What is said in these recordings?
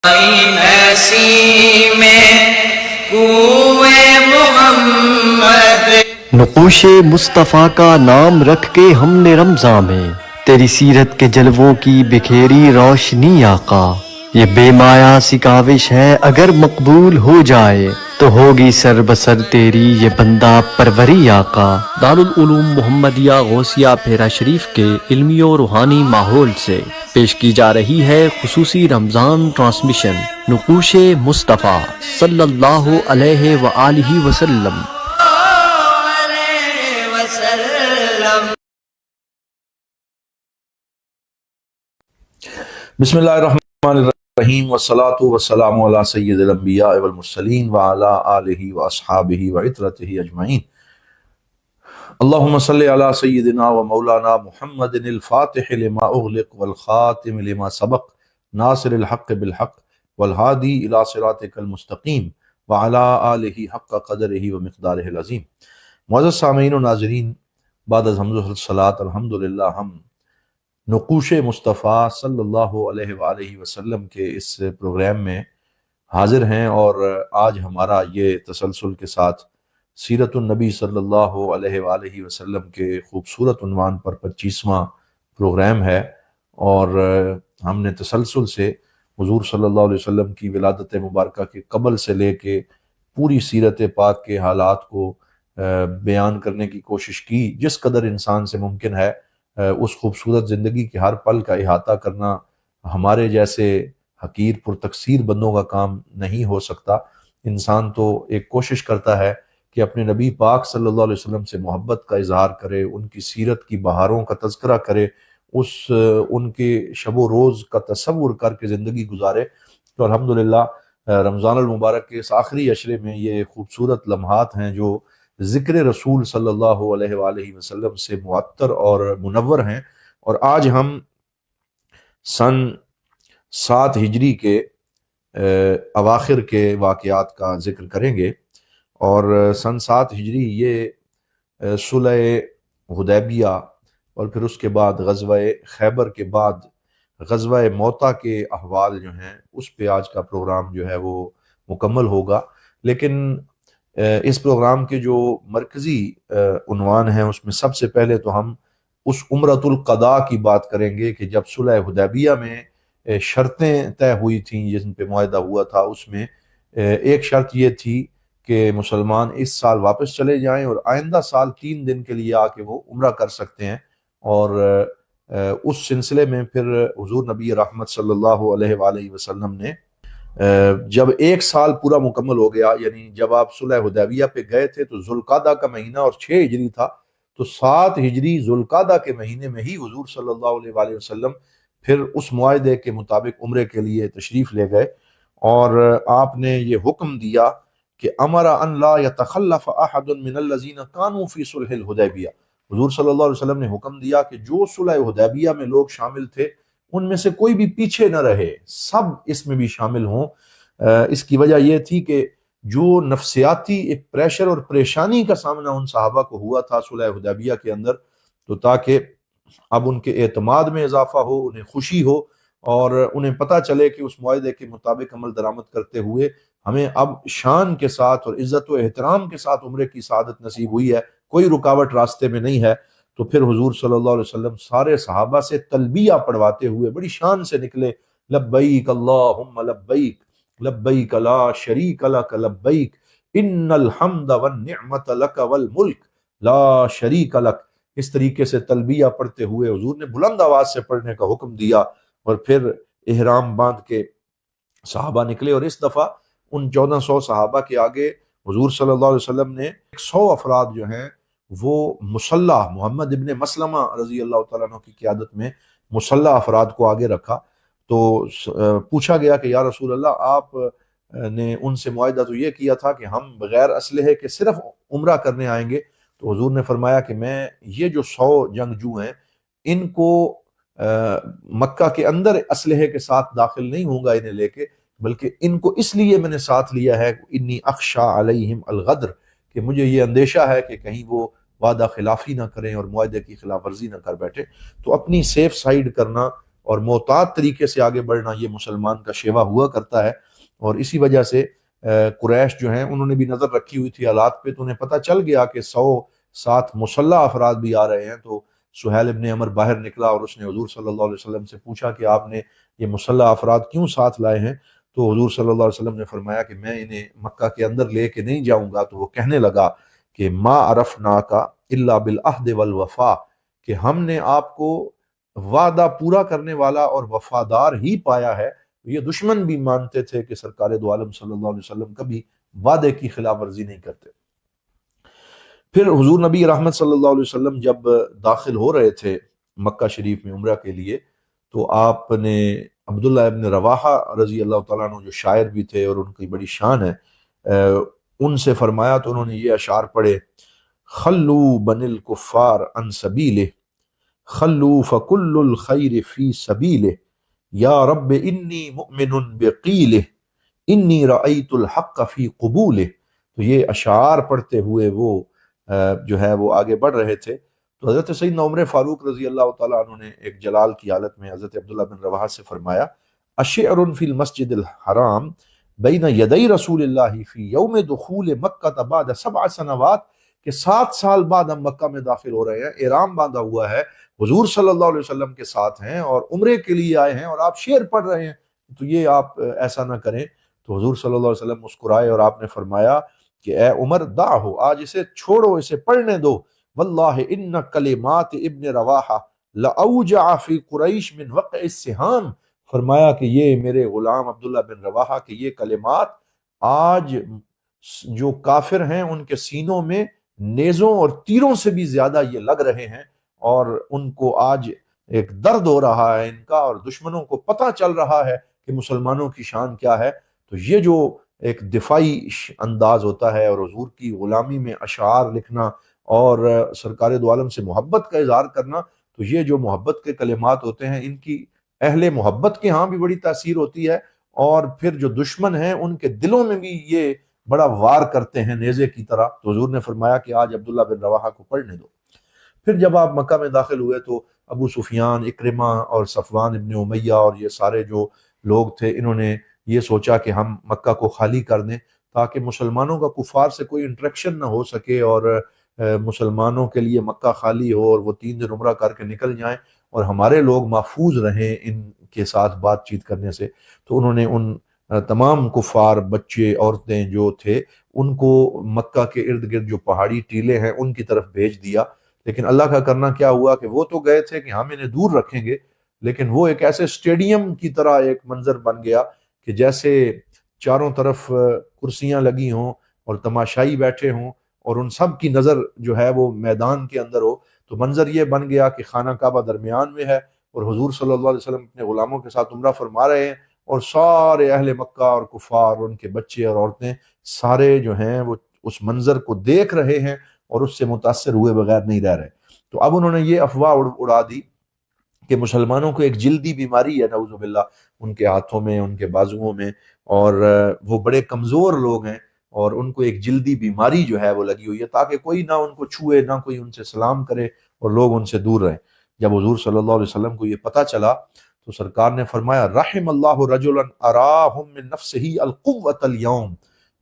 ایسی میں کوئے محمد، نقوش مصطفیٰ کا نام رکھ کے ہم نے رمضاں میں تیری سیرت کے جلووں کی بکھیری روشنی آقا۔ یہ بے مایا سی کاوش ہے اگر مقبول ہو جائے تو ہوگی سر بسر تیری یہ بندہ پروری آقا۔ دارالعلوم محمدیہ غوثیہ پھیرا شریف کے علمی و روحانی ماحول سے پیش کی جا رہی ہے خصوصی رمضان ٹرانسمیشن نقوش مصطفیٰ صلی اللہ علیہ وآلہ وسلم۔ علیہ وسلم۔ بسم اللہ الرحمن الرحیم، والصلاة والسلام علی سید الانبیاء والمرسلین وعلی آلہ واصحابہ وعترتہ اجمعین۔ اللہم صلی علی سیدنا و مولانا محمد الفاتح لما اغلق والخاتم لما سبق ناصر الحق بالحق والہادی الی صراطک المستقیم وعلی آلہ حق قدرہ و مقدارہ العظیم۔ معزز سامعین و ناظرین، بعد از حمد و صلاۃ الحمدللہ ہم نقوش مصطفیٰ صلی اللہ علیہ وآلہ وسلم کے اس پروگرام میں حاضر ہیں، اور آج ہمارا یہ تسلسل کے ساتھ سیرت النبی صلی اللہ علیہ وآلہ وسلم کے خوبصورت عنوان پر 25واں پروگرام ہے، اور ہم نے تسلسل سے حضور صلی اللہ علیہ وسلم کی ولادت مبارکہ کے قبل سے لے کے پوری سیرت پاک کے حالات کو بیان کرنے کی کوشش کی۔ جس قدر انسان سے ممکن ہے اس خوبصورت زندگی کے ہر پل کا احاطہ کرنا ہمارے جیسے حقیر پرتقصیر بندوں کا کام نہیں ہو سکتا۔ انسان تو ایک کوشش کرتا ہے کہ اپنے نبی پاک صلی اللہ علیہ وسلم سے محبت کا اظہار کرے، ان کی سیرت کی بہاروں کا تذکرہ کرے، ان کے شب و روز کا تصور کر کے زندگی گزارے۔ تو الحمدللہ رمضان المبارک کے اس آخری عشرے میں یہ خوبصورت لمحات ہیں جو ذکر رسول صلی اللہ علیہ وآلہ وسلم سے معطر اور منور ہیں۔ اور آج ہم سن 7 ہجری کے اواخر کے واقعات کا ذکر کریں گے، اور سن 7 ہجری یہ صلح حدیبیہ اور پھر اس کے بعد غزوہ خیبر کے بعد غزوہ موطا کے احوال جو ہیں اس پہ آج کا پروگرام جو ہے وہ مکمل ہوگا۔ لیکن اس پروگرام کے جو مرکزی عنوان ہیں اس میں سب سے پہلے تو ہم اس عمرۃ القضاء کی بات کریں گے کہ جب صلح حدیبیہ میں شرطیں طے ہوئی تھیں جن پہ معاہدہ ہوا تھا، اس میں ایک شرط یہ تھی کہ مسلمان اس سال واپس چلے جائیں اور آئندہ سال 3 دن کے لیے آ کے وہ عمرہ کر سکتے ہیں۔ اور اس سلسلے میں پھر حضور نبی رحمت صلی اللہ علیہ وآلہ وسلم نے جب 1 سال پورا مکمل ہو گیا، یعنی جب آپ صلح حدیبیہ پہ گئے تھے تو ذوالقعدہ کا مہینہ اور 6 ہجری تھا، تو 7 ہجری ذوالقعدہ کے مہینے میں ہی حضور صلی اللہ علیہ وآلہ وسلم پھر اس معاہدے کے مطابق عمرے کے لیے تشریف لے گئے، اور آپ نے یہ حکم دیا کہ امر ان لا یتخلف احد من الذین کانوا فی صلح الحدیبیہ۔ حضور صلی اللہ علیہ وسلم نے حکم دیا کہ جو صلح حدیبیہ میں لوگ شامل تھے ان میں سے کوئی بھی پیچھے نہ رہے، سب اس میں بھی شامل ہوں۔ اس کی وجہ یہ تھی کہ جو نفسیاتی ایک پریشر اور پریشانی کا سامنا ان صحابہ کو ہوا تھا صلح حدیبیہ کے اندر، تو تاکہ اب ان کے اعتماد میں اضافہ ہو، انہیں خوشی ہو، اور انہیں پتہ چلے کہ اس معاہدے کے مطابق عمل درآمد کرتے ہوئے ہمیں اب شان کے ساتھ اور عزت و احترام کے ساتھ عمرے کی سعادت نصیب ہوئی ہے، کوئی رکاوٹ راستے میں نہیں ہے۔ تو پھر حضور صلی اللہ علیہ وسلم سارے صحابہ سے تلبیہ پڑھواتے ہوئے بڑی شان سے نکلے، لبیک اللہم لبیک لبیک لا شریک لک لبیک ان الحمد والنعمت لک والملک لا شریک لک۔ اس طریقے سے تلبیہ پڑھتے ہوئے حضور نے بلند آواز سے پڑھنے کا حکم دیا، اور پھر احرام باندھ کے صحابہ نکلے۔ اور اس دفعہ ان 1400 صحابہ کے آگے حضور صلی اللہ علیہ وسلم نے 100 افراد جو ہیں وہ مسلح محمد ابن مسلمہ رضی اللہ تعالیٰ عنہ کی قیادت میں مسلح افراد کو آگے رکھا۔ تو پوچھا گیا کہ یا رسول اللہ، آپ نے ان سے معاہدہ تو یہ کیا تھا کہ ہم بغیر اسلحے کے صرف عمرہ کرنے آئیں گے، تو حضور نے فرمایا کہ میں یہ جو 100 جنگجو ہیں ان کو مکہ کے اندر اسلحے کے ساتھ داخل نہیں ہوں گا انہیں لے کے، بلکہ ان کو اس لیے میں نے ساتھ لیا ہے انی اخشا علیہم الغدر، کہ مجھے یہ اندیشہ ہے کہ کہیں وہ وعدہ خلافی نہ کریں اور معاہدے کی خلاف ورزی نہ کر بیٹھے۔ تو اپنی سیف سائیڈ کرنا اور محتاط طریقے سے آگے بڑھنا یہ مسلمان کا شیوا ہوا کرتا ہے۔ اور اسی وجہ سے قریش جو ہیں انہوں نے بھی نظر رکھی ہوئی تھی حالات پہ، تو انہیں پتہ چل گیا کہ 100 ساتھ مسلح افراد بھی آ رہے ہیں۔ تو سہیل ابن عمر باہر نکلا اور اس نے حضور صلی اللہ علیہ وسلم سے پوچھا کہ آپ نے یہ مسلح افراد کیوں ساتھ لائے ہیں؟ تو حضور صلی اللہ علیہ وسلم نے فرمایا کہ میں انہیں مکہ کے اندر لے کے نہیں جاؤں گا۔ تو وہ کہنے لگا کہ ما عرفناک الا بالعہد والوفا، کہ ہم نے آپ کو وعدہ پورا کرنے والا اور وفادار ہی پایا ہے۔ یہ دشمن بھی مانتے تھے کہ سرکار دو عالم صلی اللہ علیہ وسلم کبھی وعدے کی خلاف ورزی نہیں کرتے۔ پھر حضور نبی رحمت صلی اللہ علیہ وسلم جب داخل ہو رہے تھے مکہ شریف میں عمرہ کے لیے، تو آپ نے عبداللہ ابن رواحہ رضی اللہ تعالیٰ عنہ جو شاعر بھی تھے اور ان کی بڑی شان ہے، ان سے فرمایا تو انہوں نے یہ اشعار پڑھے: خلو بن الکفار عن سبیلہ، خلو فکل الخیر فی سبیلہ، یا رب انی مؤمن بقیلہ، انی رأیت الحق فی قبولہ۔ تو یہ اشعار پڑھتے ہوئے وہ جو ہے وہ آگے بڑھ رہے تھے۔ تو حضرت سیدنا عمر فاروق رضی اللہ تعالیٰ عنہ نے ایک جلال کی حالت میں حضرت عبداللہ بن رواحہ سے فرمایا: اشعر فی المسجد الحرام بین یدی رسول اللہ فی یوم دخول مکہ بعد 7 سنوات، کہ 7 سال بعد ہم مکہ میں داخل ہو رہے ہیں، احرام باندھا ہوا ہے، حضور صلی اللہ علیہ وسلم کے ساتھ ہیں اور عمرے کے لیے آئے ہیں، اور آپ شعر پڑھ رہے ہیں، تو یہ آپ ایسا نہ کریں۔ تو حضور صلی اللہ علیہ وسلم مسکرائے اور آپ نے فرمایا کہ اے عمر دعہو، آج اسے چھوڑو، اسے پڑھنے دو، واللہ ان کلمات ابن رواحہ لاوجع فی قریش من وقع السہام، فرمایا کہ یہ میرے غلام عبداللہ بن رواحہ کے یہ کلمات آج جو کافر ہیں ان کے سینوں میں نیزوں اور تیروں سے بھی زیادہ یہ لگ رہے ہیں، اور ان کو آج ایک درد ہو رہا ہے ان کا، اور دشمنوں کو پتہ چل رہا ہے کہ مسلمانوں کی شان کیا ہے۔ تو یہ جو ایک دفاعی انداز ہوتا ہے اور حضور کی غلامی میں اشعار لکھنا اور سرکار دو عالم سے محبت کا اظہار کرنا، تو یہ جو محبت کے کلمات ہوتے ہیں ان کی اہل محبت کے ہاں بھی بڑی تاثیر ہوتی ہے، اور پھر جو دشمن ہیں ان کے دلوں میں بھی یہ بڑا وار کرتے ہیں نیزے کی طرح۔ تو حضور نے فرمایا کہ آج عبداللہ بن رواحہ کو پڑھنے دو۔ پھر جب آپ مکہ میں داخل ہوئے تو ابو سفیان، اکرمہ اور صفوان ابن امیہ اور یہ سارے جو لوگ تھے، انہوں نے یہ سوچا کہ ہم مکہ کو خالی کر دیں تاکہ مسلمانوں کا کفار سے کوئی انٹریکشن نہ ہو سکے، اور مسلمانوں کے لیے مکہ خالی ہو اور وہ 3 دن عمرہ کر کے نکل جائیں اور ہمارے لوگ محفوظ رہیں ان کے ساتھ بات چیت کرنے سے۔ تو انہوں نے ان تمام کفار، بچے، عورتیں جو تھے، ان کو مکہ کے ارد گرد جو پہاڑی ٹیلے ہیں ان کی طرف بھیج دیا۔ لیکن اللہ کا کرنا کیا ہوا کہ وہ تو گئے تھے کہ ہم انہیں دور رکھیں گے، لیکن وہ ایک ایسے اسٹیڈیم کی طرح ایک منظر بن گیا کہ جیسے چاروں طرف کرسیاں لگی ہوں اور تماشائی بیٹھے ہوں، اور ان سب کی نظر جو ہے وہ میدان کے اندر ہو۔ تو منظر یہ بن گیا کہ خانہ کعبہ درمیان میں ہے اور حضور صلی اللہ علیہ وسلم اپنے غلاموں کے ساتھ عمرہ فرما رہے ہیں، اور سارے اہل مکہ اور کفار اور ان کے بچے اور عورتیں سارے جو ہیں وہ اس منظر کو دیکھ رہے ہیں اور اس سے متاثر ہوئے بغیر نہیں رہ رہے۔ تو اب انہوں نے یہ افواہ اڑا دی کہ مسلمانوں کو ایک جلدی بیماری ہے نعوذ باللہ ان کے ہاتھوں میں، ان کے بازوؤں میں، اور وہ بڑے کمزور لوگ ہیں اور ان کو ایک جلدی بیماری جو ہے وہ لگی ہوئی ہے، تاکہ کوئی نہ ان کو چھوئے، نہ کوئی ان سے سلام کرے اور لوگ ان سے دور رہیں۔ جب حضور صلی اللہ علیہ وسلم کو یہ پتہ چلا تو سرکار نے فرمایا رحم اللہ رجلا اراہم من نفسہ القوۃ اليوم،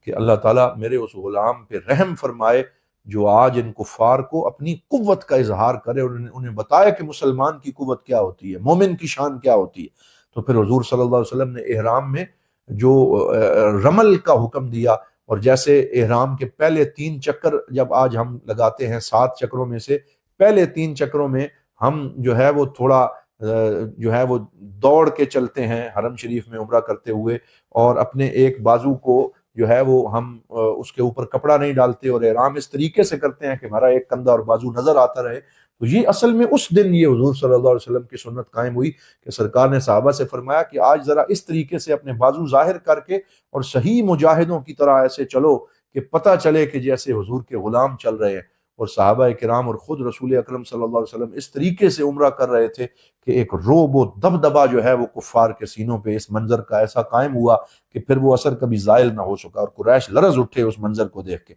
کہ اللہ تعالیٰ میرے اس غلام پہ رحم فرمائے جو آج ان کفار کو اپنی قوت کا اظہار کرے اور انہیں بتایا کہ مسلمان کی قوت کیا ہوتی ہے، مومن کی شان کیا ہوتی ہے۔ تو پھر حضور صلی اللہ علیہ وسلم نے احرام میں جو رمل کا حکم دیا، اور جیسے احرام کے پہلے 3 چکر جب آج ہم لگاتے ہیں 7 چکروں میں سے پہلے 3 چکروں میں ہم جو ہے وہ تھوڑا جو ہے وہ دوڑ کے چلتے ہیں حرم شریف میں عمرہ کرتے ہوئے، اور اپنے ایک بازو کو جو ہے وہ ہم اس کے اوپر کپڑا نہیں ڈالتے اور احرام اس طریقے سے کرتے ہیں کہ ہمارا ایک کندھا اور بازو نظر آتا رہے۔ تو یہ اصل میں اس دن یہ حضور صلی اللہ علیہ وسلم کی سنت قائم ہوئی کہ سرکار نے صحابہ سے فرمایا کہ آج ذرا اس طریقے سے اپنے بازو ظاہر کر کے اور صحیح مجاہدوں کی طرح ایسے چلو کہ پتہ چلے کہ جیسے حضور کے غلام چل رہے ہیں۔ اور صحابہ کرام اور خود رسول اکرم صلی اللہ علیہ وسلم اس طریقے سے عمرہ کر رہے تھے کہ ایک رعب و دبدبہ جو ہے وہ کفار کے سینوں پہ اس منظر کا ایسا قائم ہوا کہ پھر وہ اثر کبھی زائل نہ ہو سکا، اور قریش لرز اٹھے اس منظر کو دیکھ کے۔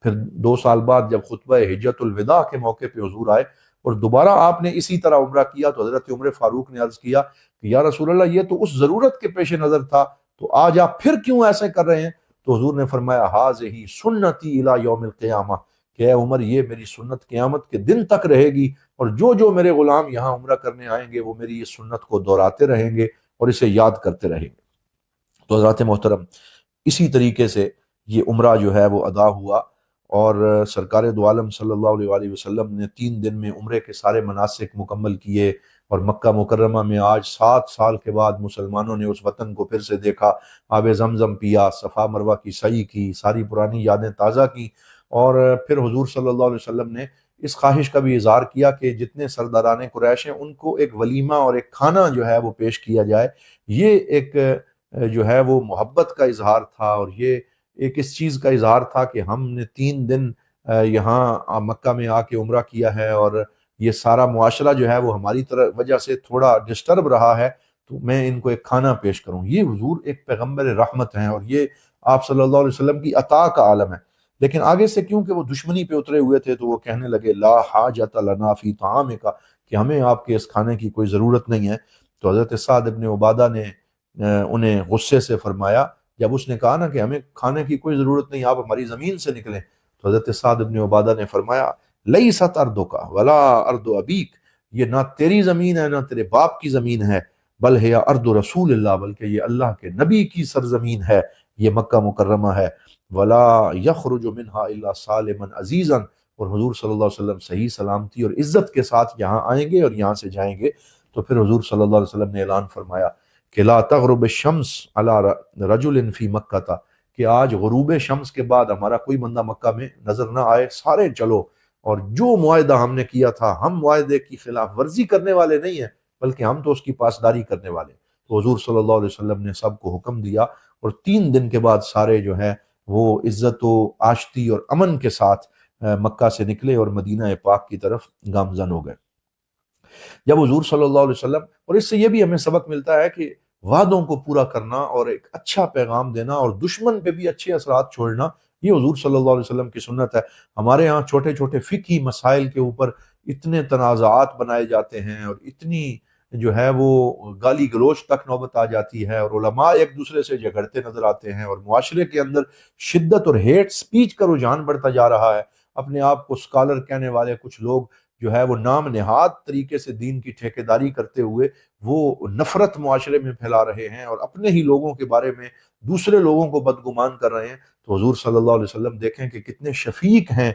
پھر 2 سال بعد جب خطبہ حجت الوداع کے موقع پہ حضور آئے اور دوبارہ آپ نے اسی طرح عمرہ کیا تو حضرت عمر فاروق نے عرض کیا کہ یا رسول اللہ یہ تو اس ضرورت کے پیش نظر تھا، تو آج آپ پھر کیوں ایسے کر رہے ہیں؟ تو حضور نے فرمایا ہذہ سنتی الی یوم القیامہ، کہ اے عمر یہ میری سنت قیامت کے دن تک رہے گی، اور جو میرے غلام یہاں عمرہ کرنے آئیں گے وہ میری اس سنت کو دہراتے رہیں گے اور اسے یاد کرتے رہیں گے۔ تو حضرات محترم اسی طریقے سے یہ عمرہ جو ہے وہ ادا ہوا، اور سرکار دو عالم صلی اللہ علیہ وآلہ وسلم نے 3 دن میں عمرے کے سارے مناسک مکمل کیے، اور مکہ مکرمہ میں آج 7 سال کے بعد مسلمانوں نے اس وطن کو پھر سے دیکھا، آب زمزم پیا، صفا مروہ کی سعی کی، ساری پرانی یادیں تازہ کی، اور پھر حضور صلی اللہ علیہ وسلم نے اس خواہش کا بھی اظہار کیا کہ جتنے سرداران قریش ہیں ان کو ایک ولیمہ اور ایک کھانا جو ہے وہ پیش کیا جائے۔ یہ ایک جو ہے وہ محبت کا اظہار تھا، اور یہ ایک اس چیز کا اظہار تھا کہ ہم نے 3 دن یہاں مکہ میں آ کے عمرہ کیا ہے، اور یہ سارا معاشرہ جو ہے وہ ہماری وجہ سے تھوڑا ڈسٹرب رہا ہے، تو میں ان کو ایک کھانا پیش کروں۔ یہ حضور ایک پیغمبر رحمت ہیں، اور یہ آپ صلی اللہ علیہ وسلم کی عطا کا عالم ہے۔ لیکن آگے سے کیونکہ وہ دشمنی پہ اترے ہوئے تھے تو وہ کہنے لگے لا حاجت لنا فی طعامک، کہ ہمیں آپ کے اس کھانے کی کوئی ضرورت نہیں ہے۔ تو حضرت سعد بن عبادہ نے انہیں غصے سے فرمایا، جب اس نے کہا نا کہ ہمیں کھانے کی کوئی ضرورت نہیں، آپ ہماری زمین سے نکلیں، تو حضرت سعد بن عبادہ نے فرمایا لیست ارضک ولا ارض ابیک، یہ نہ تیری زمین ہے نہ تیرے باپ کی زمین ہے، بل ہے ارض رسول اللہ، بلکہ یہ اللہ کے نبی کی سرزمین ہے، یہ مکہ مکرمہ ہے، ولا یخرج منها الا سالما عزیزا، اور حضور صلی اللہ علیہ وسلم صحیح سلامتی اور عزت کے ساتھ یہاں آئیں گے اور یہاں سے جائیں گے۔ تو پھر حضور صلی اللہ علیہ وسلم نے اعلان فرمایا کہ لا تغرب الشمس علی رجل فی مکہ تھا، کہ آج غروب شمس کے بعد ہمارا کوئی بندہ مکہ میں نظر نہ آئے، سارے چلو، اور جو معاہدہ ہم نے کیا تھا ہم معاہدے کی خلاف ورزی کرنے والے نہیں ہیں، بلکہ ہم تو اس کی پاسداری کرنے والے ہیں۔ تو حضور صلی اللہ علیہ وسلم نے سب کو حکم دیا، اور 3 دن کے بعد سارے جو ہے وہ عزت و آشتی اور امن کے ساتھ مکہ سے نکلے اور مدینہ پاک کی طرف گامزن ہو گئے۔ جب حضور صلی اللہ علیہ وسلم، اور اس سے یہ بھی ہمیں سبق ملتا ہے کہ وعدوں کو پورا کرنا اور ایک اچھا پیغام دینا اور دشمن پہ بھی اچھے اثرات چھوڑنا، یہ حضور صلی اللہ علیہ وسلم کی سنت ہے۔ ہمارے ہاں چھوٹے چھوٹے فقہی مسائل کے اوپر اتنے تنازعات بنائے جاتے ہیں، اور اتنی جو ہے وہ گالی گلوچ تک نوبت آ جاتی ہے، اور علماء ایک دوسرے سے جھگڑتے نظر آتے ہیں، اور معاشرے کے اندر شدت اور ہیٹ سپیچ کا رجحان بڑھتا جا رہا ہے۔ اپنے آپ کو سکالر کہنے والے کچھ لوگ جو ہے وہ نام نہاد طریقے سے دین کی ٹھیکیداری کرتے ہوئے وہ نفرت معاشرے میں پھیلا رہے ہیں، اور اپنے ہی لوگوں کے بارے میں دوسرے لوگوں کو بدگمان کر رہے ہیں۔ تو حضور صلی اللہ علیہ وسلم دیکھیں کہ کتنے شفیق ہیں،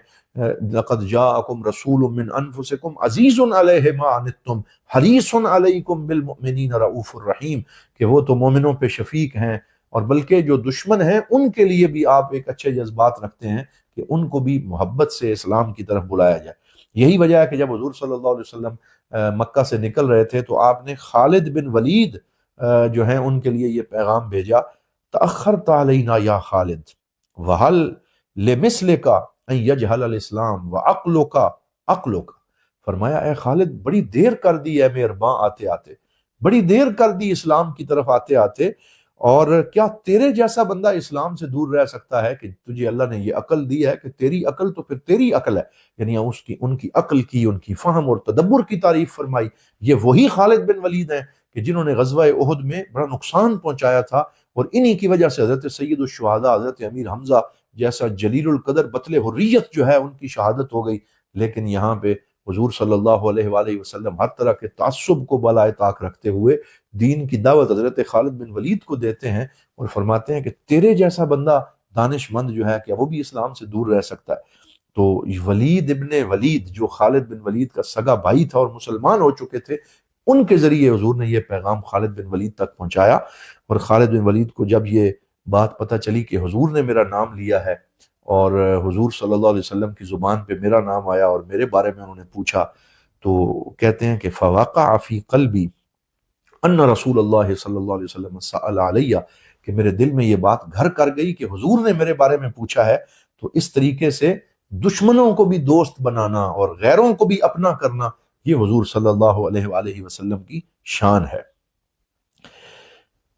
لقد جاءکم رسول من انفسکم عزیز علیہ ما عنتم حریص علیکم بالمؤمنین رؤوف الرحیم، کہ وہ تو مومنوں پہ شفیق ہیں، اور بلکہ جو دشمن ہیں ان کے لیے بھی آپ ایک اچھے جذبات رکھتے ہیں کہ ان کو بھی محبت سے اسلام کی طرف بلایا جائے۔ یہی وجہ ہے کہ جب حضور صلی اللہ علیہ وسلم مکہ سے نکل رہے تھے تو آپ نے خالد بن ولید جو ہیں ان کے لیے یہ پیغام بھیجا، تأخرت علینا یا خالد وہل لمثلک ان یجہل الاسلام وعقلک عقلک، فرمایا اے خالد بڑی دیر کر دی ہے مہرباں آتے آتے، بڑی دیر کر دی اسلام کی طرف آتے آتے، اور کیا تیرے جیسا بندہ اسلام سے دور رہ سکتا ہے کہ تجھے اللہ نے یہ عقل دی ہے کہ تیری عقل تو پھر تیری عقل ہے، یعنی ان کی عقل کی، ان کی فہم اور تدبر کی تعریف فرمائی۔ یہ وہی خالد بن ولید ہیں کہ جنہوں نے غزوہ احد میں بڑا نقصان پہنچایا تھا، اور انہی کی وجہ سے حضرت سید الشہداء حضرت امیر حمزہ جیسا جلیل القدر بطل حریت جو ہے ان کی شہادت ہو گئی۔ لیکن یہاں پہ حضور صلی اللہ علیہ وآلہ وسلم ہر طرح کے تعصب کو بالائے طاق رکھتے ہوئے دین کی دعوت حضرت خالد بن ولید کو دیتے ہیں، اور فرماتے ہیں کہ تیرے جیسا بندہ دانش مند جو ہے کیا وہ بھی اسلام سے دور رہ سکتا ہے؟ تو ولید ابن ولید جو خالد بن ولید کا سگا بھائی تھا اور مسلمان ہو چکے تھے، ان کے ذریعے حضور نے یہ پیغام خالد بن ولید تک پہنچایا، اور خالد بن ولید کو جب یہ بات پتہ چلی کہ حضور نے میرا نام لیا ہے اور حضور صلی اللہ علیہ وسلم کی زبان پہ میرا نام آیا اور میرے بارے میں انہوں نے پوچھا، تو کہتے ہیں کہ فواقع فی قلبی ان رسول اللہ صلی اللہ علیہ وسلم سأل علیہ، کہ میرے دل میں یہ بات گھر کر گئی کہ حضور نے میرے بارے میں پوچھا ہے۔ تو اس طریقے سے دشمنوں کو بھی دوست بنانا اور غیروں کو بھی اپنا کرنا، یہ حضور صلی اللہ علیہ وآلہ وسلم کی شان ہے۔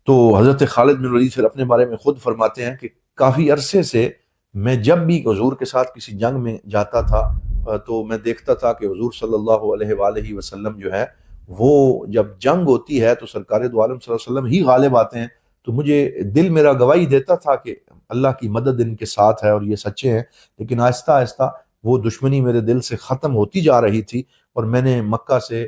تو حضرت خالد بن ولید پھر اپنے بارے میں خود فرماتے ہیں کہ کافی عرصے سے میں جب بھی حضور کے ساتھ کسی جنگ میں جاتا تھا تو میں دیکھتا تھا کہ حضور صلی اللہ علیہ وآلہ وسلم جو ہے وہ جب جنگ ہوتی ہے تو سرکار دو عالم صلی اللہ علیہ وسلم ہی غالب آتے ہیں، تو مجھے دل میرا گواہی دیتا تھا کہ اللہ کی مدد ان کے ساتھ ہے اور یہ سچے ہیں۔ لیکن آہستہ آہستہ وہ دشمنی میرے دل سے ختم ہوتی جا رہی تھی، اور میں نے مکہ سے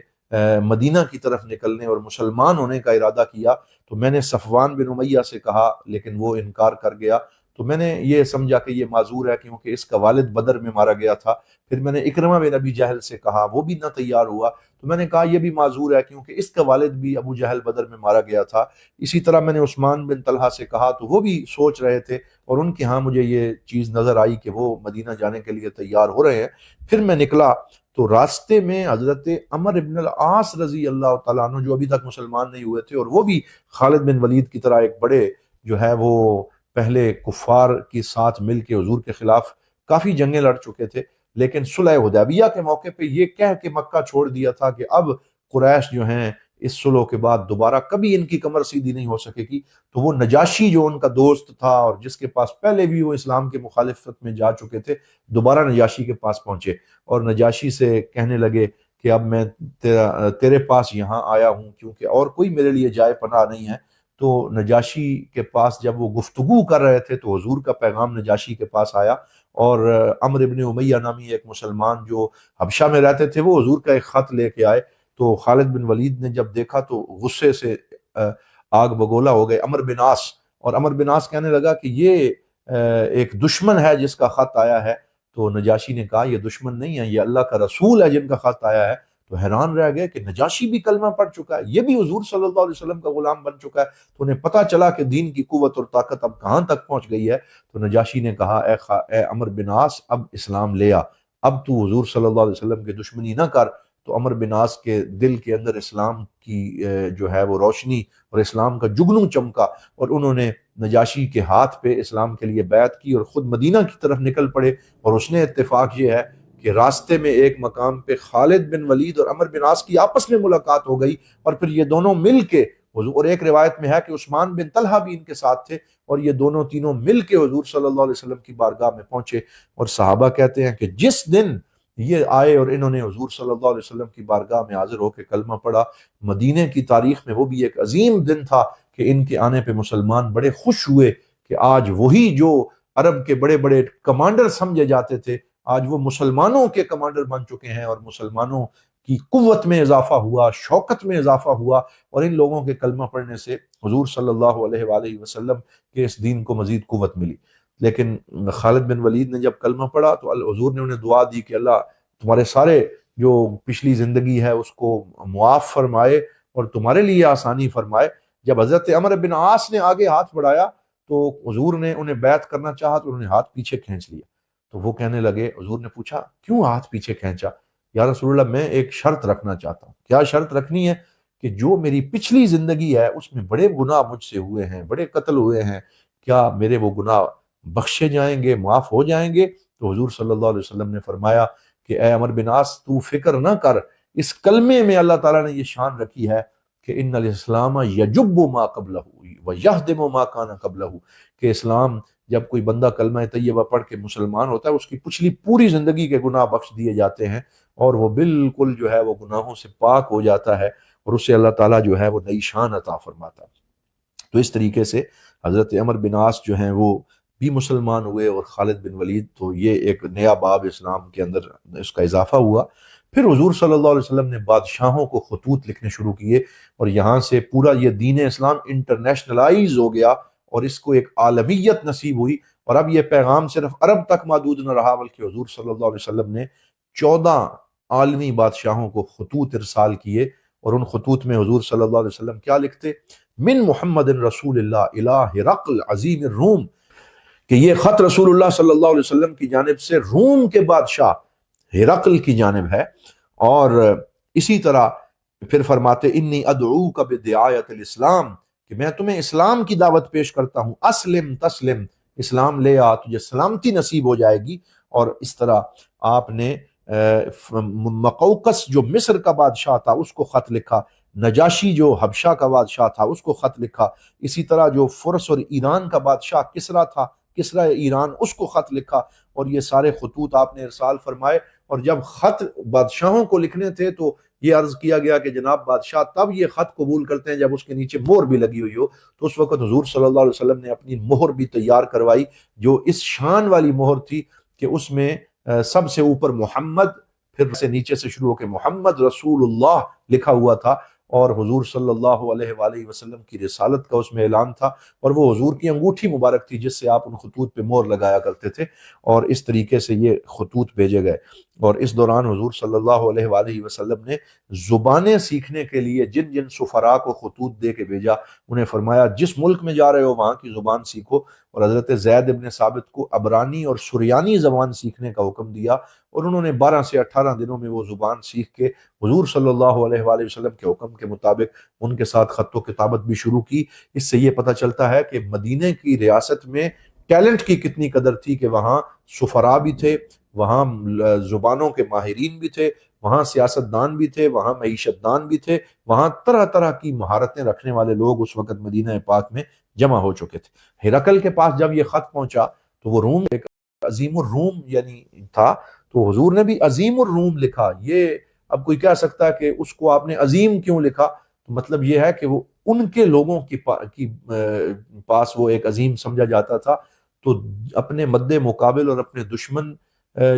مدینہ کی طرف نکلنے اور مسلمان ہونے کا ارادہ کیا۔ تو میں نے صفوان بن امیہ سے کہا، لیکن وہ انکار کر گیا۔ تو میں نے یہ سمجھا کہ یہ معذور ہے کیونکہ اس کا والد بدر میں مارا گیا تھا۔ پھر میں نے اکرمہ بن ابی جہل سے کہا، وہ بھی نہ تیار ہوا۔ تو میں نے کہا یہ بھی معذور ہے کیونکہ اس کا والد بھی ابو جہل بدر میں مارا گیا تھا۔ اسی طرح میں نے عثمان بن طلحہ سے کہا، تو وہ بھی سوچ رہے تھے، اور ان کے ہاں مجھے یہ چیز نظر آئی کہ وہ مدینہ جانے کے لیے تیار ہو رہے ہیں۔ پھر میں نکلا تو راستے میں حضرت عمر ابن العاص رضی اللہ تعالیٰ عنہ جو ابھی تک مسلمان نہیں ہوئے تھے، اور وہ بھی خالد بن ولید کی طرح ایک بڑے جو ہے وہ پہلے کفار کے ساتھ مل کے حضور کے خلاف کافی جنگیں لڑ چکے تھے، لیکن صلح حدیبیہ کے موقع پہ یہ کہہ کے مکہ چھوڑ دیا تھا کہ اب قریش جو ہیں اس صلح کے بعد دوبارہ کبھی ان کی کمر سیدھی نہیں ہو سکے گی۔ تو وہ نجاشی جو ان کا دوست تھا اور جس کے پاس پہلے بھی وہ اسلام کے مخالفت میں جا چکے تھے، دوبارہ نجاشی کے پاس پہنچے اور نجاشی سے کہنے لگے کہ اب میں تیرے پاس یہاں آیا ہوں کیونکہ اور کوئی میرے لیے جائے پناہ نہیں ہے۔ تو نجاشی کے پاس جب وہ گفتگو کر رہے تھے تو حضور کا پیغام نجاشی کے پاس آیا، اور عمرو ابن امیہ نامی ایک مسلمان جو حبشہ میں رہتے تھے وہ حضور کا ایک خط لے کے آئے۔ تو خالد بن ولید نے جب دیکھا تو غصے سے آگ بگولا ہو گئے عمرو بن عاص، اور عمرو بن عاص کہنے لگا کہ یہ ایک دشمن ہے جس کا خط آیا ہے۔ تو نجاشی نے کہا یہ دشمن نہیں ہے، یہ اللہ کا رسول ہے جن کا خط آیا ہے۔ تو حیران رہ گئے کہ نجاشی بھی کلمہ پڑھ چکا ہے، یہ بھی حضور صلی اللہ علیہ وسلم کا غلام بن چکا ہے۔ تو انہیں پتہ چلا کہ دین کی قوت اور طاقت اب کہاں تک پہنچ گئی ہے۔ تو نجاشی نے کہا اے عمرو بن عاص اب اسلام لے آ، اب تو حضور صلی اللہ علیہ وسلم کی دشمنی نہ کر۔ تو عمرو بن عاص کے دل کے اندر اسلام کی جو ہے وہ روشنی اور اسلام کا جگنو چمکا، اور انہوں نے نجاشی کے ہاتھ پہ اسلام کے لیے بیعت کی اور خود مدینہ کی طرف نکل پڑے۔ اور اس نے اتفاق یہ ہے کہ راستے میں ایک مقام پہ خالد بن ولید اور عمرو بن عاص کی آپس میں ملاقات ہو گئی، اور پھر یہ دونوں مل کے اور ایک روایت میں ہے کہ عثمان بن طلحہ بھی ان کے ساتھ تھے، اور یہ دونوں تینوں مل کے حضور صلی اللہ علیہ وسلم کی بارگاہ میں پہنچے۔ اور صحابہ کہتے ہیں کہ جس دن یہ آئے اور انہوں نے حضور صلی اللہ علیہ وسلم کی بارگاہ میں حاضر ہو کے کلمہ پڑھا، مدینہ کی تاریخ میں وہ بھی ایک عظیم دن تھا کہ ان کے آنے پہ مسلمان بڑے خوش ہوئے کہ آج وہی جو عرب کے بڑے بڑے کمانڈر سمجھے جاتے تھے آج وہ مسلمانوں کے کمانڈر بن چکے ہیں، اور مسلمانوں کی قوت میں اضافہ ہوا، شوکت میں اضافہ ہوا، اور ان لوگوں کے کلمہ پڑھنے سے حضور صلی اللہ علیہ وآلہ وسلم کے اس دین کو مزید قوت ملی۔ لیکن خالد بن ولید نے جب کلمہ پڑھا تو حضور نے انہیں دعا دی کہ اللہ تمہارے سارے جو پچھلی زندگی ہے اس کو معاف فرمائے اور تمہارے لیے آسانی فرمائے۔ جب حضرت عمرو بن عاص نے آگے ہاتھ بڑھایا تو حضور نے انہیں بیعت کرنا چاہا تو انہوں نے ہاتھ پیچھے کھینچ لیا۔ تو وہ کہنے لگے، حضور نے پوچھا کیوں ہاتھ پیچھے کھینچا؟ یا رسول اللہ میں ایک شرط رکھنا چاہتا ہوں۔ کیا شرط رکھنی ہے؟ کہ جو میری پچھلی زندگی ہے اس میں بڑے گناہ مجھ سے ہوئے ہیں، بڑے قتل ہوئے ہیں، کیا میرے وہ گناہ بخشے جائیں گے، معاف ہو جائیں گے؟ تو حضور صلی اللہ علیہ وسلم نے فرمایا کہ اے عمرو بن عاص تو فکر نہ کر، اس کلمے میں اللہ تعالیٰ نے یہ شان رکھی ہے کہ ان الاسلام یجب ما قبلہ ویہدم ما کان قبلہ، کہ اسلام جب کوئی بندہ کلمہ طیبہ پڑھ کے مسلمان ہوتا ہے اس کی پچھلی پوری زندگی کے گناہ بخش دیے جاتے ہیں، اور وہ بالکل جو ہے وہ گناہوں سے پاک ہو جاتا ہے، اور اسے اللہ تعالیٰ جو ہے وہ نئی شان عطا فرماتا ہے۔ تو اس طریقے سے حضرت عمرو بن عاص جو ہیں وہ بھی مسلمان ہوئے، اور خالد بن ولید، تو یہ ایک نیا باب اسلام کے اندر اس کا اضافہ ہوا۔ پھر حضور صلی اللہ علیہ وسلم نے بادشاہوں کو خطوط لکھنے شروع کیے، اور یہاں سے پورا یہ دین اسلام انٹرنیشنلائز ہو گیا اور اس کو ایک عالمیت نصیب ہوئی، اور اب یہ پیغام صرف عرب تک محدود نہ رہا بلکہ حضور صلی اللہ علیہ وسلم نے 14 عالمی بادشاہوں کو خطوط ارسال کیے، اور ان خطوط میں حضور صلی اللہ علیہ وسلم کیا لکھتے؟ من محمد رسول اللہ الہ ہرقل عظیم الروم، کہ یہ خط رسول اللہ صلی اللہ علیہ وسلم کی جانب سے روم کے بادشاہ ہرقل کی جانب ہے۔ اور اسی طرح پھر فرماتے انی ادعوک بدعایت الاسلام، کہ میں تمہیں اسلام کی دعوت پیش کرتا ہوں، اسلم تسلم، اسلام لے آ تجھے سلامتی نصیب ہو جائے گی۔ اور اس طرح آپ نے مقوقس جو مصر کا بادشاہ تھا اس کو خط لکھا، نجاشی جو حبشہ کا بادشاہ تھا اس کو خط لکھا، اسی طرح جو فرس اور ایران کا بادشاہ کسریٰ تھا، کسریٰ ایران، اس کو خط لکھا، اور یہ سارے خطوط آپ نے ارسال فرمائے، اور جب خط بادشاہوں کو لکھنے تھے تو یہ عرض کیا گیا کہ جناب بادشاہ تب یہ خط قبول کرتے ہیں جب اس کے نیچے مہر بھی لگی ہوئی ہو، تو اس وقت حضور صلی اللہ علیہ وسلم نے اپنی مہر بھی تیار کروائی، جو اس شان والی مہر تھی کہ اس میں سب سے اوپر محمد، پھر سے نیچے سے شروع ہو کے محمد رسول اللہ لکھا ہوا تھا، اور حضور صلی اللہ علیہ وآلہ وسلم کی رسالت کا اس میں اعلان تھا، اور وہ حضور کی انگوٹھی مبارک تھی جس سے آپ ان خطوط پہ مہر لگایا کرتے تھے، اور اس طریقے سے یہ خطوط بھیجے گئے۔ اور اس دوران حضور صلی اللہ علیہ وآلہ وسلم نے زبانیں سیکھنے کے لیے جن جن سفراء کو خطوط دے کے بھیجا، انہیں فرمایا جس ملک میں جا رہے ہو وہاں کی زبان سیکھو، اور حضرت زید ابن ثابت کو عبرانی اور سریانی زبان سیکھنے کا حکم دیا، اور انہوں نے 12 سے 18 دنوں میں وہ زبان سیکھ کے حضور صلی اللہ علیہ وآلہ وسلم کے حکم کے مطابق ان کے ساتھ خط و کتابت بھی شروع کی۔ اس سے یہ پتہ چلتا ہے کہ مدینے کی ریاست میں ٹیلنٹ کی کتنی قدر تھی کہ وہاں سفراء بھی تھے، وہاں زبانوں کے ماہرین بھی تھے، وہاں سیاست دان بھی تھے، وہاں معیشت دان بھی تھے، وہاں طرح طرح کی مہارتیں رکھنے والے لوگ اس وقت مدینہ پاک میں جمع ہو چکے تھے۔ ہرقل کے پاس جب یہ خط پہنچا تو وہ روم ایک عظیم الروم یعنی تھا، تو حضور نے بھی عظیم الروم لکھا۔ یہ اب کوئی کہہ سکتا ہے کہ اس کو آپ نے عظیم کیوں لکھا، تو مطلب یہ ہے کہ وہ ان کے لوگوں کی پاس وہ ایک عظیم سمجھا جاتا تھا، تو اپنے مد مقابل اور اپنے دشمن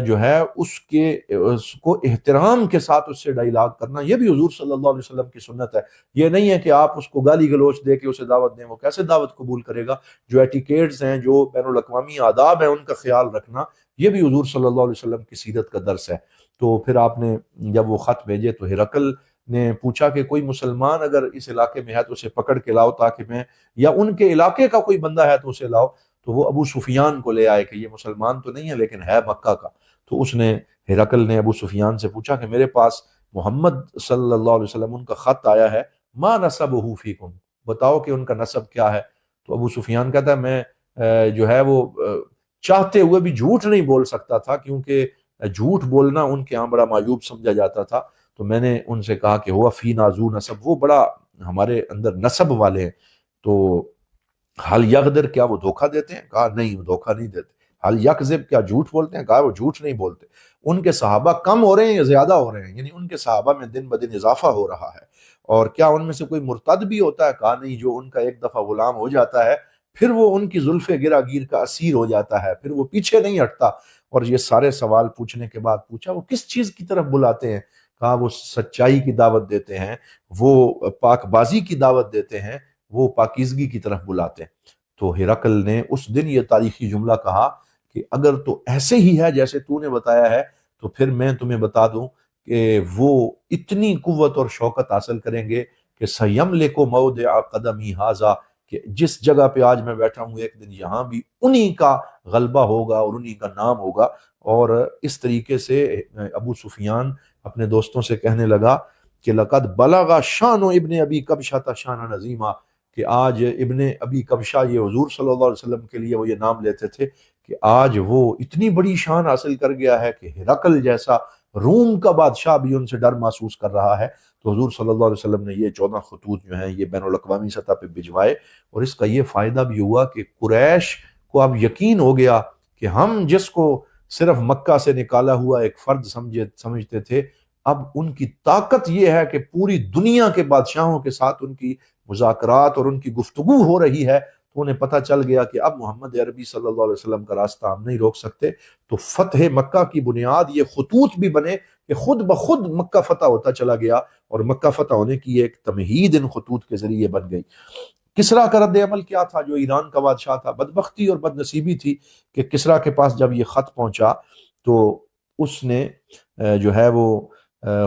جو ہے اس کو احترام کے ساتھ اس سے ڈائیلاگ کرنا، یہ بھی حضور صلی اللہ علیہ وسلم کی سنت ہے۔ یہ نہیں ہے کہ آپ اس کو گالی گلوچ دے کے اسے دعوت دیں، وہ کیسے دعوت قبول کرے گا؟ جو ایٹیکیٹس ہیں، جو بین الاقوامی آداب ہیں، ان کا خیال رکھنا، یہ بھی حضور صلی اللہ علیہ وسلم کی سیرت کا درس ہے۔ تو پھر آپ نے جب وہ خط بھیجے تو ہرقل نے پوچھا کہ کوئی مسلمان اگر اس علاقے میں ہے تو اسے پکڑ کے لاؤ تاکہ میں، یا ان کے علاقے کا کوئی بندہ ہے تو اسے لاؤ۔ تو وہ ابو سفیان کو لے آئے کہ یہ مسلمان تو نہیں ہے لیکن ہے مکہ کا۔ تو اس نے، ہرقل نے ابو سفیان سے پوچھا کہ میرے پاس محمد صلی اللہ علیہ وسلم ان کا خط آیا ہے، ما نسبہ فیکم، بتاؤ کہ ان کا نسب کیا ہے۔ تو ابو سفیان کہتا ہے میں جو ہے وہ چاہتے ہوئے بھی جھوٹ نہیں بول سکتا تھا، کیونکہ جھوٹ بولنا ان کے ہاں بڑا معیوب سمجھا جاتا تھا۔ تو میں نے ان سے کہا کہ ہوا فی نازو نسب، وہ بڑا ہمارے اندر نسب والے ہیں۔ تو حل یغدر، کیا وہ دھوکہ دیتے ہیں؟ کہا نہیں، وہ دھوکہ نہیں دیتے۔ حل یکذب، کیا جھوٹ بولتے ہیں؟ کہا وہ جھوٹ نہیں بولتے۔ ان کے صحابہ کم ہو رہے ہیں یا زیادہ ہو رہے ہیں؟ یعنی ان کے صحابہ میں دن بدن اضافہ ہو رہا ہے۔ اور کیا ان میں سے کوئی مرتد بھی ہوتا ہے؟ کہا نہیں، جو ان کا ایک دفعہ غلام ہو جاتا ہے پھر وہ ان کی زلف گرا گیر کا اسیر ہو جاتا ہے، پھر وہ پیچھے نہیں ہٹتا۔ اور یہ سارے سوال پوچھنے کے بعد پوچھا وہ کس چیز کی طرف بلاتے ہیں؟ کہا وہ سچائی کی دعوت دیتے ہیں، وہ پاک بازی کی دعوت دیتے ہیں، وہ پاکیزگی کی طرف بلاتے ہیں۔ تو ہرقل نے اس دن یہ تاریخی جملہ کہا کہ اگر تو ایسے ہی ہے جیسے تو نے بتایا ہے تو پھر میں تمہیں بتا دوں کہ وہ اتنی قوت اور شوکت حاصل کریں گے کہ سَيَمْلِكُ مَوْضِعَ قَدَمِهِ هَذَا، کہ جس جگہ پہ آج میں بیٹھا ہوں ایک دن یہاں بھی انہی کا غلبہ ہوگا اور انہی کا نام ہوگا۔ اور اس طریقے سے ابو سفیان اپنے دوستوں سے کہنے لگا کہ لَقَدْ بَلَغَ شَانُ ابن ابی کبشہ شَانًا عظیما، کہ آج ابن ابی کبشہ، یہ حضور صلی اللہ علیہ وسلم کے لیے وہ یہ نام لیتے تھے، کہ آج وہ اتنی بڑی شان حاصل کر گیا ہے کہ ہرقل جیسا روم کا بادشاہ بھی ان سے ڈر محسوس کر رہا ہے۔ تو حضور صلی اللہ علیہ وسلم نے یہ 14 خطوط جو ہیں یہ بین الاقوامی سطح پہ بھجوائے، اور اس کا یہ فائدہ بھی ہوا کہ قریش کو اب یقین ہو گیا کہ ہم جس کو صرف مکہ سے نکالا ہوا ایک فرد سمجھتے تھے، اب ان کی طاقت یہ ہے کہ پوری دنیا کے بادشاہوں کے ساتھ ان کی مذاکرات اور ان کی گفتگو ہو رہی ہے۔ تو انہیں پتہ چل گیا کہ اب محمد عربی صلی اللہ علیہ وسلم کا راستہ ہم نہیں روک سکتے۔ تو فتح مکہ کی بنیاد یہ خطوط بھی بنے کہ خود بخود مکہ فتح ہوتا چلا گیا، اور مکہ فتح ہونے کی ایک تمہید ان خطوط کے ذریعے بن گئی۔ کسریٰ کا رد عمل کیا تھا؟ جو ایران کا بادشاہ تھا، بدبختی اور بد نصیبی تھی کہ کسریٰ کے پاس جب یہ خط پہنچا تو اس نے جو ہے وہ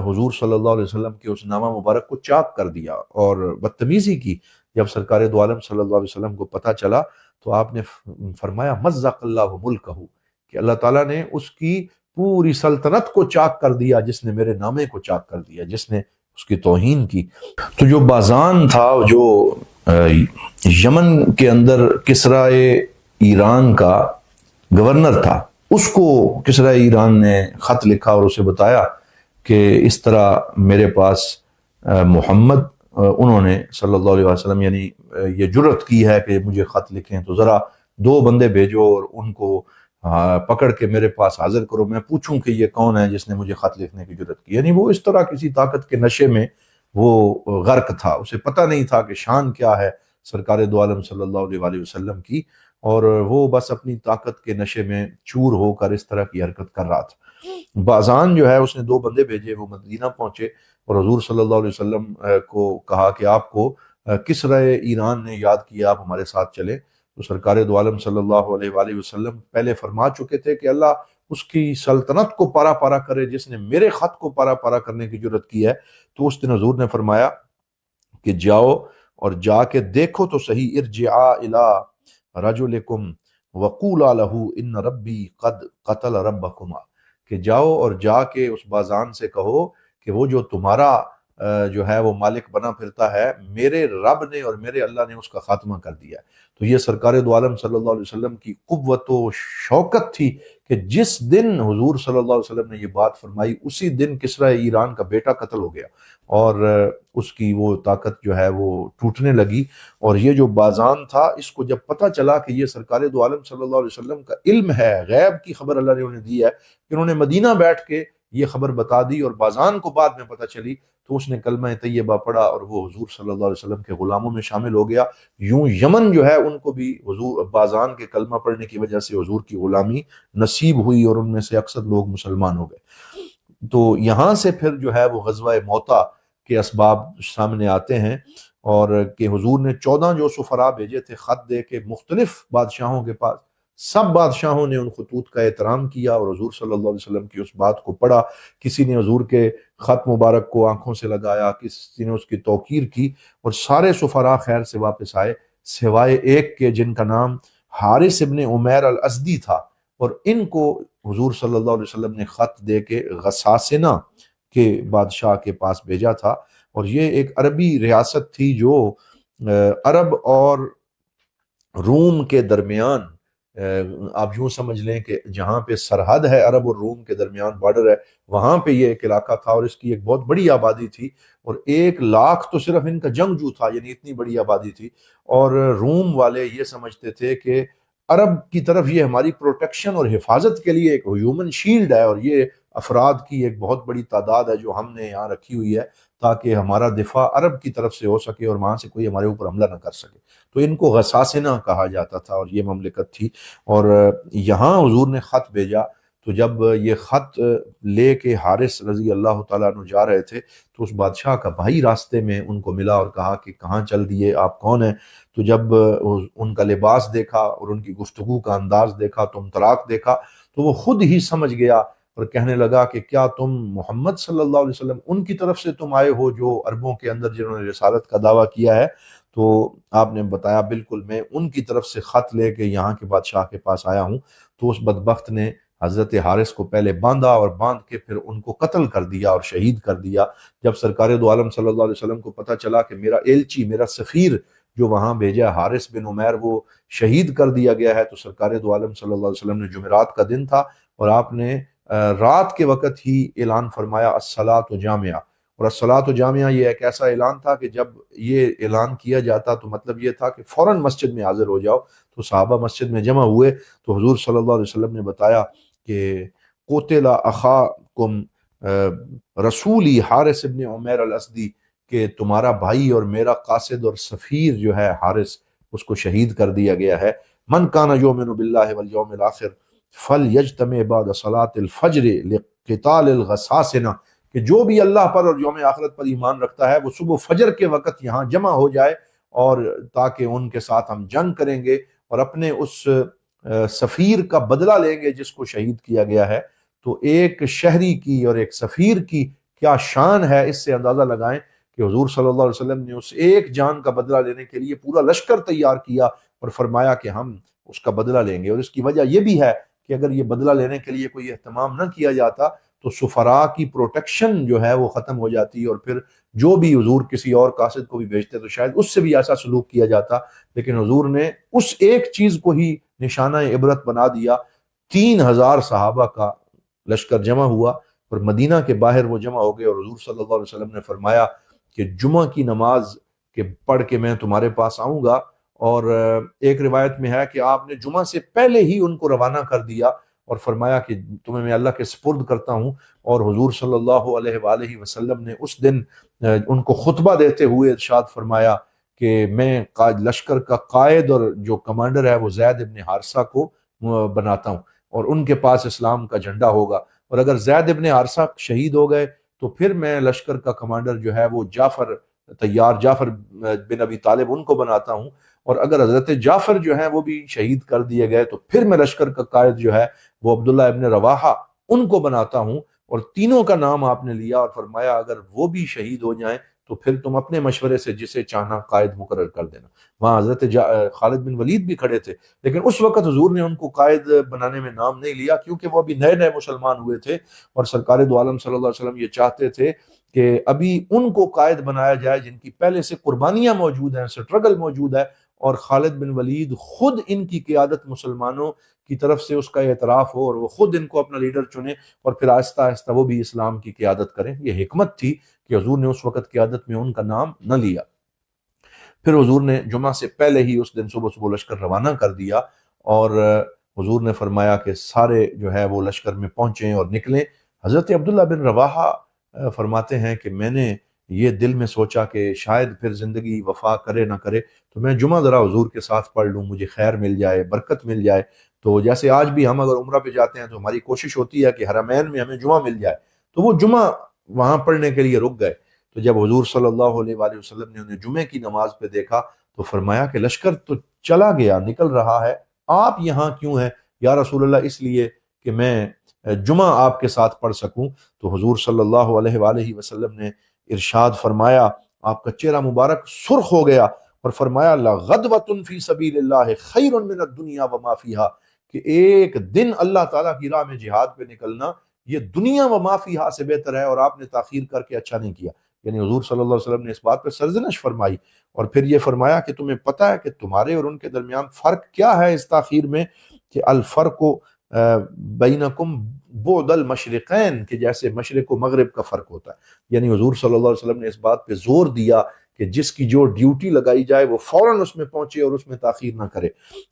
حضور صلی اللہ علیہ وسلم کے اس نامہ مبارک کو چاک کر دیا اور بدتمیزی کی۔ جب سرکار دو عالم صلی اللہ علیہ وسلم کو پتہ چلا تو آپ نے فرمایا مزق اللہ ملکہ، کہ اللہ تعالیٰ نے اس کی پوری سلطنت کو چاک کر دیا جس نے میرے نامے کو چاک کر دیا، جس نے اس کی توہین کی۔ تو جو بازان تھا، جو یمن کے اندر کسریٰ ایران کا گورنر تھا، اس کو کسریٰ ایران نے خط لکھا اور اسے بتایا کہ اس طرح میرے پاس محمد انہوں نے صلی اللہ علیہ وسلم یعنی یہ جرت کی ہے کہ مجھے خط لکھیں، تو ذرا 2 بندے بھیجو اور ان کو پکڑ کے میرے پاس حاضر کرو، میں پوچھوں کہ یہ کون ہے جس نے مجھے خط لکھنے کی جرت کی۔ یعنی وہ اس طرح کسی طاقت کے نشے میں وہ غرق تھا، اسے پتہ نہیں تھا کہ شان کیا ہے سرکار دو عالم صلی اللہ علیہ وآلہ وسلم کی، اور وہ بس اپنی طاقت کے نشے میں چور ہو کر اس طرح کی حرکت کر رہا تھا۔ بازان جو ہے اس نے 2 بندے بھیجے، وہ مدینہ پہنچے اور حضور صلی اللہ علیہ وسلم کو کہا کہ آپ کو کسرا ایران نے یاد کیا، آپ ہمارے ساتھ چلیں۔ تو سرکار دو عالم صلی اللہ علیہ وآلہ وسلم پہلے فرما چکے تھے کہ اللہ اس کی سلطنت کو پارا پارا کرے جس نے میرے خط کو پارا پارا کرنے کی جرت کی ہے۔ تو اس دن حضور نے فرمایا کہ جاؤ اور جا کے دیکھو تو صحیح، ارجعا الی رجلکم وقولا لہ ان ربی قد قتل ربکما، کہ جاؤ اور جا کے اس بازان سے کہو کہ وہ جو تمہارا جو ہے وہ مالک بنا پھرتا ہے، میرے رب نے اور میرے اللہ نے اس کا خاتمہ کر دیا ہے۔ تو یہ سرکار دو عالم صلی اللہ علیہ وسلم کی قوت و شوکت تھی کہ جس دن حضور صلی اللہ علیہ وسلم نے یہ بات فرمائی اسی دن کسرا ایران کا بیٹا قتل ہو گیا، اور اس کی وہ طاقت جو ہے وہ ٹوٹنے لگی۔ اور یہ جو بازان تھا، اس کو جب پتہ چلا کہ یہ سرکار دو عالم صلی اللہ علیہ وسلم کا علم ہے، غیب کی خبر اللہ نے انہیں دی ہے، کہ انہوں نے مدینہ بیٹھ کے یہ خبر بتا دی، اور بازان کو بعد میں پتہ چلی تو اس نے کلمہ طیبہ پڑھا اور وہ حضور صلی اللہ علیہ وسلم کے غلاموں میں شامل ہو گیا۔ یوں یمن جو ہے ان کو بھی حضور بازان کے کلمہ پڑھنے کی وجہ سے حضور کی غلامی نصیب ہوئی، اور ان میں سے اکثر لوگ مسلمان ہو گئے۔ تو یہاں سے پھر جو ہے وہ غزوہ موطا کے اسباب سامنے آتے ہیں، اور کہ حضور نے 14 جو سفراء بھیجے تھے خط دے کے مختلف بادشاہوں کے پاس، سب بادشاہوں نے ان خطوط کا احترام کیا اور حضور صلی اللہ علیہ وسلم کی اس بات کو پڑھا۔ کسی نے حضور کے خط مبارک کو آنکھوں سے لگایا، کسی نے اس کی توقیر کی، اور سارے سفراء خیر سے واپس آئے سوائے ایک کے جن کا نام حارث ابن عمیر الازدی تھا، اور ان کو حضور صلی اللہ علیہ وسلم نے خط دے کے غساسنہ کے بادشاہ کے پاس بھیجا تھا۔ اور یہ ایک عربی ریاست تھی جو عرب اور روم کے درمیان، آپ یوں سمجھ لیں کہ جہاں پہ سرحد ہے عرب اور روم کے درمیان بارڈر ہے، وہاں پہ یہ ایک علاقہ تھا، اور اس کی ایک بہت بڑی آبادی تھی، اور 1 لاکھ تو صرف ان کا جنگجو تھا، یعنی اتنی بڑی آبادی تھی۔ اور روم والے یہ سمجھتے تھے کہ عرب کی طرف یہ ہماری پروٹیکشن اور حفاظت کے لیے ایک ہیومن شیلڈ ہے، اور یہ افراد کی ایک بہت بڑی تعداد ہے جو ہم نے یہاں رکھی ہوئی ہے تاکہ ہمارا دفاع عرب کی طرف سے ہو سکے اور وہاں سے کوئی ہمارے اوپر حملہ نہ کر سکے۔ تو ان کو غساسنہ کہا جاتا تھا، اور یہ مملکت تھی۔ اور یہاں حضور نے خط بھیجا، تو جب یہ خط لے کے حارث رضی اللہ تعالیٰ عنہ جا رہے تھے تو اس بادشاہ کا بھائی راستے میں ان کو ملا اور کہا کہ کہاں چل دیے، آپ کون ہیں؟ تو جب ان کا لباس دیکھا اور ان کی گفتگو کا انداز دیکھا، طراق دیکھا، تو وہ خود ہی سمجھ گیا اور کہنے لگا کہ کیا تم محمد صلی اللہ علیہ وسلم ان کی طرف سے تم آئے ہو جو عربوں کے اندر جنہوں نے رسالت کا دعویٰ کیا ہے؟ تو آپ نے بتایا بالکل میں ان کی طرف سے خط لے کے یہاں کے بادشاہ کے پاس آیا ہوں۔ تو اس بدبخت نے حضرت حارث کو پہلے باندھا اور باندھ کے پھر ان کو قتل کر دیا اور شہید کر دیا۔ جب سرکار دو عالم صلی اللہ علیہ وسلم کو پتہ چلا کہ میرا ایلچی، میرا سفیر جو وہاں بھیجا حارث بن عمیر وہ شہید کر دیا گیا ہے، تو سرکار دو عالم صلی اللہ علیہ وسلم نے جمعرات کا دن تھا اور آپ نے رات کے وقت ہی اعلان فرمایا الصلاۃ جامعہ۔ اور الصلاۃ جامعہ یہ ایک ایسا اعلان تھا کہ جب یہ اعلان کیا جاتا تو مطلب یہ تھا کہ فوراً مسجد میں حاضر ہو جاؤ۔ تو صحابہ مسجد میں جمع ہوئے تو حضور صلی اللہ علیہ وسلم نے بتایا کہ قتل اخاکم رسولی حارث ابن عمیر الاسدی، کہ تمہارا بھائی اور میرا قاصد اور سفیر جو ہے حارث، اس کو شہید کر دیا گیا ہے۔ من کان یؤمن باللہ والیوم الاخر فلیجتمع بعد صلاۃ الفجر لقتال الغساسنہ، کہ جو بھی اللہ پر اور یوم آخرت پر ایمان رکھتا ہے وہ صبح فجر کے وقت یہاں جمع ہو جائے، اور تاکہ ان کے ساتھ ہم جنگ کریں گے اور اپنے اس سفیر کا بدلہ لیں گے جس کو شہید کیا گیا ہے۔ تو ایک شہری کی اور ایک سفیر کی کیا شان ہے، اس سے اندازہ لگائیں کہ حضور صلی اللہ علیہ وسلم نے اس ایک جان کا بدلہ لینے کے لیے پورا لشکر تیار کیا اور فرمایا کہ ہم اس کا بدلہ لیں گے۔ اور اس کی وجہ یہ بھی ہے کہ اگر یہ بدلہ لینے کے لیے کوئی اہتمام نہ کیا جاتا تو سفراء کی پروٹیکشن جو ہے وہ ختم ہو جاتی، اور پھر جو بھی حضور کسی اور قاصد کو بھی بھیجتے تو شاید اس سے بھی ایسا سلوک کیا جاتا، لیکن حضور نے اس ایک چیز کو ہی نشانہ عبرت بنا دیا۔ 3000 صحابہ کا لشکر جمع ہوا اور مدینہ کے باہر وہ جمع ہو گئے، اور حضور صلی اللہ علیہ وسلم نے فرمایا کہ جمعہ کی نماز کے پڑھ کے میں تمہارے پاس آؤں گا اور ایک روایت میں ہے کہ آپ نے جمعہ سے پہلے ہی ان کو روانہ کر دیا اور فرمایا کہ تمہیں میں اللہ کے سپرد کرتا ہوں. اور حضور صلی اللہ علیہ وآلہ وسلم نے اس دن ان کو خطبہ دیتے ہوئے ارشاد فرمایا کہ میں لشکر کا قائد اور جو کمانڈر ہے وہ زید ابن حارثہ کو بناتا ہوں، اور ان کے پاس اسلام کا جھنڈا ہوگا، اور اگر زید ابن حارثہ شہید ہو گئے تو پھر میں لشکر کا کمانڈر جو ہے وہ جعفر بن ابی طالب ان کو بناتا ہوں، اور اگر حضرت جعفر جو ہیں وہ بھی شہید کر دیے گئے تو پھر میں لشکر کا قائد جو ہے وہ عبداللہ ابن رواحہ ان کو بناتا ہوں. اور تینوں کا نام آپ نے لیا اور فرمایا اگر وہ بھی شہید ہو جائیں تو پھر تم اپنے مشورے سے جسے چاہنا قائد مقرر کر دینا. وہاں حضرت خالد بن ولید بھی کھڑے تھے، لیکن اس وقت حضور نے ان کو قائد بنانے میں نام نہیں لیا، کیونکہ وہ ابھی نئے نئے مسلمان ہوئے تھے، اور سرکار دو عالم صلی اللہ علیہ وسلم یہ چاہتے تھے کہ ابھی ان کو قائد بنایا جائے جن کی پہلے سے قربانیاں موجود ہیں، سٹرگل موجود ہے، اور خالد بن ولید خود ان کی قیادت مسلمانوں کی طرف سے اس کا اعتراف ہو، اور وہ خود ان کو اپنا لیڈر چنے، اور پھر آہستہ آہستہ وہ بھی اسلام کی قیادت کریں. یہ حکمت تھی کہ حضور نے اس وقت قیادت میں ان کا نام نہ لیا. پھر حضور نے جمعہ سے پہلے ہی اس دن صبح صبح لشکر روانہ کر دیا، اور حضور نے فرمایا کہ سارے جو ہے وہ لشکر میں پہنچیں اور نکلیں. حضرت عبداللہ بن رواحہ فرماتے ہیں کہ میں نے یہ دل میں سوچا کہ شاید پھر زندگی وفا کرے نہ کرے تو میں جمعہ ذرا حضور کے ساتھ پڑھ لوں، مجھے خیر مل جائے، برکت مل جائے. تو جیسے آج بھی ہم اگر عمرہ پہ جاتے ہیں تو ہماری کوشش ہوتی ہے کہ حرمین میں ہمیں جمعہ مل جائے، تو وہ جمعہ وہاں پڑھنے کے لیے رک گئے. تو جب حضور صلی اللہ علیہ وآلہ وسلم نے انہیں جمعے کی نماز پہ دیکھا تو فرمایا کہ لشکر تو چلا گیا، نکل رہا ہے، آپ یہاں کیوں ہیں؟ یا رسول اللہ اس لیے کہ میں جمعہ آپ کے ساتھ پڑھ سکوں. تو حضور صلی اللہ علیہ وآلہ وسلم نے ارشاد فرمایا، آپ کا چہرہ مبارک سرخ ہو گیا، اور فرمایا لغدوۃ فی سبیل اللہ خیر من الدنیا وما فیہا، کہ ایک دن اللہ تعالیٰ کی راہ میں جہاد پہ نکلنا یہ دنیا وما فیہا سے بہتر ہے، اور آپ نے تاخیر کر کے اچھا نہیں کیا. یعنی حضور صلی اللہ علیہ وسلم نے اس بات پہ سرزنش فرمائی، اور پھر یہ فرمایا کہ تمہیں پتہ ہے کہ تمہارے اور ان کے درمیان فرق کیا ہے اس تاخیر میں، کہ الفرق بینکم بعد المشرقین، کہ جیسے مشرق و مغرب کا فرق ہوتا ہے. یعنی حضور صلی اللہ علیہ وسلم نے اس بات پہ زور دیا کہ جس کی جو ڈیوٹی لگائی جائے وہ فوراً اس میں پہنچے اور اس میں تاخیر نہ کرے.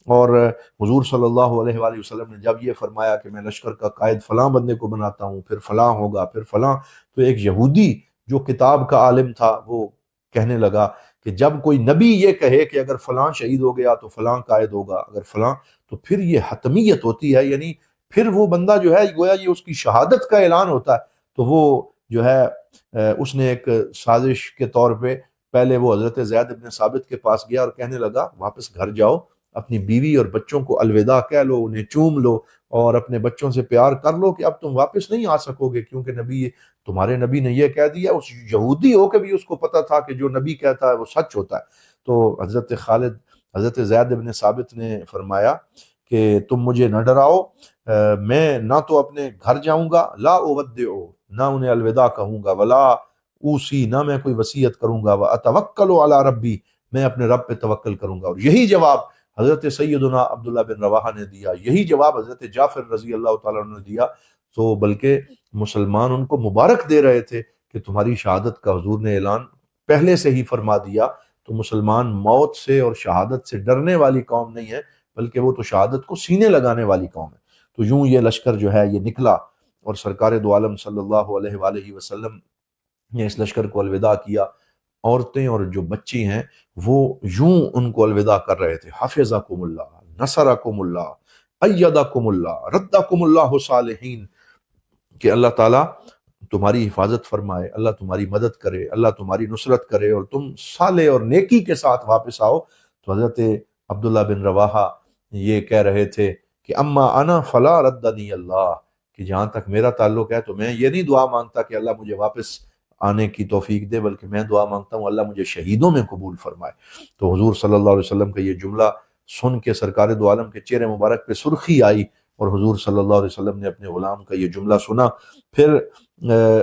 اور حضور صلی اللہ علیہ وآلہ وسلم نے جب یہ فرمایا کہ میں لشکر کا قائد فلاں بندے کو بناتا ہوں، پھر فلاں ہوگا، پھر فلاں، تو ایک یہودی جو کتاب کا عالم تھا وہ کہنے لگا کہ جب کوئی نبی یہ کہے کہ اگر فلاں شہید ہو گیا تو فلاں قائد ہوگا، اگر فلاں، تو پھر یہ حتمیت ہوتی ہے، یعنی پھر وہ بندہ جو ہے گویا یہ اس کی شہادت کا اعلان ہوتا ہے. تو وہ جو ہے اس نے ایک سازش کے طور پہ پہلے وہ حضرت زید بن ثابت کے پاس گیا اور کہنے لگا واپس گھر جاؤ، اپنی بیوی اور بچوں کو الوداع کہہ لو، انہیں چوم لو، اور اپنے بچوں سے پیار کر لو کہ اب تم واپس نہیں آ سکو گے، کیونکہ تمہارے نبی نے یہ کہہ دیا. اس یہودی ہو کے بھی اس کو پتہ تھا کہ جو نبی کہتا ہے وہ سچ ہوتا ہے. تو حضرت زید بن ثابت نے فرمایا کہ تم مجھے نہ ڈراؤ، میں نہ تو اپنے گھر جاؤں گا، لا اودعو، نہ انہیں الوداع کہوں گا، ولا اوسی، نہ میں کوئی وصیت کروں گا، واتوکل علی ربی، میں اپنے رب پہ توکل کروں گا. اور یہی جواب حضرت سیدنا عبداللہ بن رواحہ نے دیا، یہی جواب حضرت جعفر رضی اللہ تعالیٰ عنہ نے دیا. تو بلکہ مسلمان ان کو مبارک دے رہے تھے کہ تمہاری شہادت کا حضور نے اعلان پہلے سے ہی فرما دیا. تو مسلمان موت سے اور شہادت سے ڈرنے والی قوم نہیں ہے، بلکہ وہ تو شہادت کو سینے لگانے والی قوم ہے. تو یوں یہ لشکر جو ہے یہ نکلا، اور سرکار دو عالم صلی اللہ علیہ وآلہ وسلم نے اس لشکر کو الوداع کیا. عورتیں اور جو بچی ہیں وہ یوں ان کو الوداع کر رہے تھے، حفظکم اللہ، نصرکم اللہ، ایدکم اللہ، ردکم اللہ صالحین، کہ اللہ تعالیٰ تمہاری حفاظت فرمائے، اللہ تمہاری مدد کرے، اللہ تمہاری نصرت کرے، اور تم صالح اور نیکی کے ساتھ واپس آؤ. تو حضرت عبداللہ بن رواحہ یہ کہہ رہے تھے کہ اما انا فلا ردنی اللہ، کہ جہاں تک میرا تعلق ہے تو میں یہ نہیں دعا مانگتا کہ اللہ مجھے واپس آنے کی توفیق دے، بلکہ میں دعا مانگتا ہوں اللہ مجھے شہیدوں میں قبول فرمائے. تو حضور صلی اللہ علیہ وسلم کا یہ جملہ سن کے سرکار دو عالم کے چہرے مبارک پہ سرخی آئی، اور حضور صلی اللہ علیہ وسلم نے اپنے غلام کا یہ جملہ سنا. پھر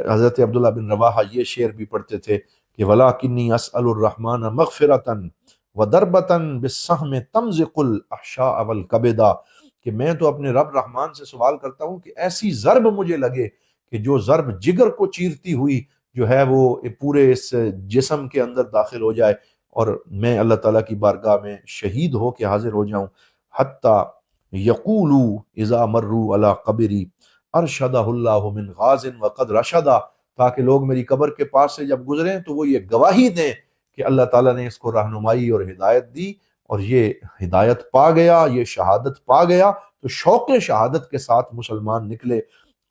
حضرت عبداللہ بن رواحہ یہ شعر بھی پڑھتے تھے کہ وَلَٰكِنِّي أَسْأَلُ الرَّحْمَٰنَ مَغْفِرَةً وَضَرْبَةً بِالسَّهْمِ تَمْزِقُ الْأَحْشَاءَ وَالْكَبِدَ، کہ میں تو اپنے رب رحمان سے سوال کرتا ہوں کہ ایسی ضرب مجھے لگے کہ جو ضرب جگر کو چیرتی ہوئی جو ہے وہ پورے اس جسم کے اندر داخل ہو جائے، اور میں اللہ تعالیٰ کی بارگاہ میں شہید ہو کے حاضر ہو جاؤں. حتی یقولوا اذا مروا علی قبری ارشدہ اللہ من غاز وقد رشدا، تاکہ لوگ میری قبر کے پاس سے جب گزریں تو وہ یہ گواہی دیں کہ اللہ تعالیٰ نے اس کو رہنمائی اور ہدایت دی اور یہ ہدایت پا گیا، یہ شہادت پا گیا. تو شوق شہادت کے ساتھ مسلمان نکلے،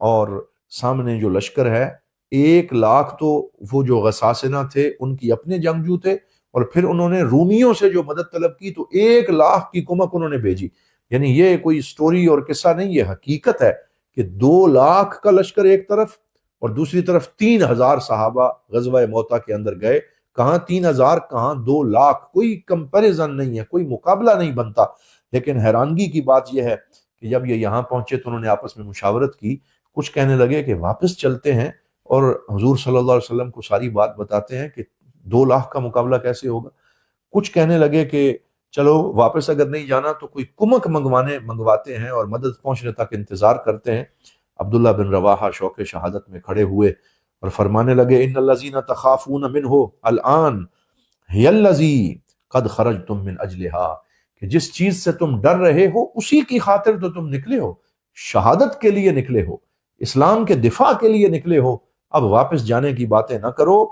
اور سامنے جو لشکر ہے 1,00,000 تو وہ جو غساسنہ تھے ان کی اپنے جنگجو تھے، اور پھر انہوں نے رومیوں سے جو مدد طلب کی تو 1,00,000 کی کمک انہوں نے بھیجی. یعنی یہ کوئی سٹوری اور قصہ نہیں، یہ حقیقت ہے کہ 2,00,000 کا لشکر ایک طرف اور دوسری طرف 3,000 صحابہ غزوہ موطا کے اندر گئے. کہاں 3,000 کہاں 2,00,000، کوئی کمپیریزن نہیں ہے، کوئی مقابلہ نہیں بنتا. لیکن حیرانگی کی بات یہ ہے کہ جب یہ یہاں پہنچے تو انہوں نے آپس میں مشاورت کی. کچھ کہنے لگے کہ واپس چلتے ہیں اور حضور صلی اللہ علیہ وسلم کو ساری بات بتاتے ہیں کہ 2,00,000 کا مقابلہ کیسے ہوگا. کچھ کہنے لگے کہ چلو واپس اگر نہیں جانا تو کوئی کمک منگواتے ہیں اور مدد پہنچنے تک انتظار کرتے ہیں. عبداللہ بن رواحہ شوق شہادت میں کھڑے ہوئے اور فرمانے لگے ان الذین تخافون منہ الآن ہی الذی قد خرجتم من اجلہا، کہ جس چیز سے تم ڈر رہے ہو اسی کی خاطر تو تم نکلے ہو، شہادت کے لیے نکلے ہو، اسلام کے دفاع کے لیے نکلے ہو، اب واپس جانے کی باتیں نہ کرو.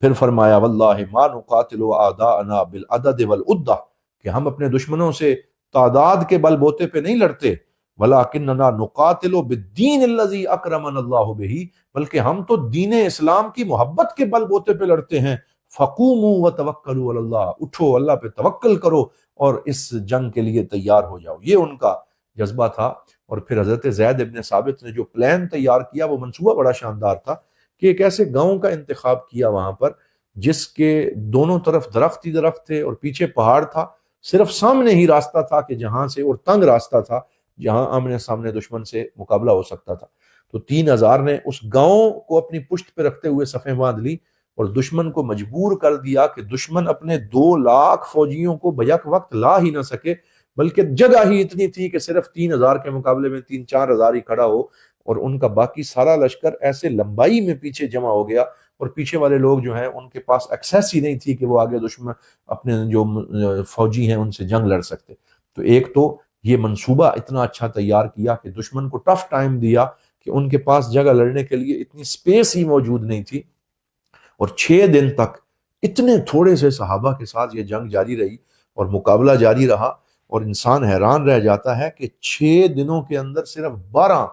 پھر فرمایا واللہ ما نقاتل اعداءنا بالعدد والعدہ، کہ ہم اپنے دشمنوں سے تعداد کے بل بوتے پہ نہیں لڑتے، ولکننا نقاتل بالدین الذی اکرمنا اللہ بہ، بلکہ ہم تو دین اسلام کی محبت کے بل بوتے پہ لڑتے ہیں. فقوموا وتوکلوا علی اللہ، اٹھو اللہ پہ توکل کرو اور اس جنگ کے لیے تیار ہو جاؤ. یہ ان کا جذبہ تھا. اور پھر حضرت زید ابن ثابت نے جو پلان تیار کیا وہ منصوبہ بڑا شاندار تھا کہ ایک ایسے گاؤں کا انتخاب کیا وہاں پر جس کے دونوں طرف درخت ہی درخت تھے اور پیچھے پہاڑ تھا، صرف سامنے ہی راستہ تھا کہ جہاں سے، اور تنگ راستہ تھا جہاں آمنے سامنے دشمن سے مقابلہ ہو سکتا تھا. تو 3,000 نے اس گاؤں کو اپنی پشت پہ رکھتے ہوئے صفیں باندھ لی اور دشمن کو مجبور کر دیا کہ دشمن اپنے 2,00,000 فوجیوں کو بیک وقت لا ہی نہ سکے، بلکہ جگہ ہی اتنی تھی کہ صرف 3,000 کے مقابلے میں 3-4 ہزار ہی کھڑا ہو، اور ان کا باقی سارا لشکر ایسے لمبائی میں پیچھے جمع ہو گیا، اور پیچھے والے لوگ جو ہیں ان کے پاس ایکسیس ہی نہیں تھی کہ وہ آگے دشمن اپنے جو فوجی ہیں ان سے جنگ لڑ سکتے. تو ایک تو یہ منصوبہ اتنا اچھا تیار کیا کہ دشمن کو ٹف ٹائم دیا کہ ان کے پاس جگہ لڑنے کے لیے اتنی سپیس ہی موجود نہیں تھی. اور 6 دن تک اتنے تھوڑے سے صحابہ کے ساتھ یہ جنگ جاری رہی اور مقابلہ جاری رہا، اور انسان حیران رہ جاتا ہے کہ 6 دنوں کے اندر صرف 12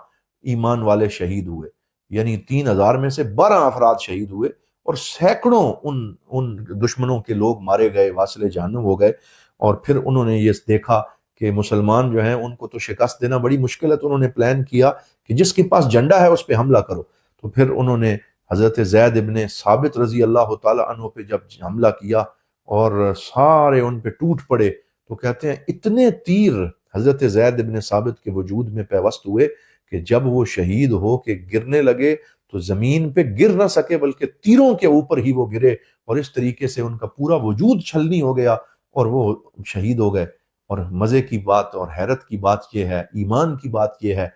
ایمان والے شہید ہوئے. یعنی 3,000 میں سے 12 افراد شہید ہوئے، اور سینکڑوں ان دشمنوں کے لوگ مارے گئے، واصل جہنم ہو گئے. اور پھر انہوں نے یہ دیکھا کہ مسلمان جو ہیں ان کو تو شکست دینا بڑی مشکل ہے، تو انہوں نے پلان کیا کہ جس کے پاس جھنڈا ہے اس پہ حملہ کرو. تو پھر انہوں نے حضرت زید ابن ثابت رضی اللہ تعالی عنہ پہ جب حملہ کیا اور سارے ان پہ ٹوٹ پڑے، تو کہتے ہیں اتنے تیر حضرت زید ابن ثابت کے وجود میں پیوست ہوئے کہ جب وہ شہید ہو کے گرنے لگے تو زمین پہ گر نہ سکے بلکہ تیروں کے اوپر ہی وہ گرے، اور اس طریقے سے ان کا پورا وجود چھلنی ہو گیا اور وہ شہید ہو گئے. اور مزے کی بات اور حیرت کی بات یہ ہے، ایمان کی بات یہ ہے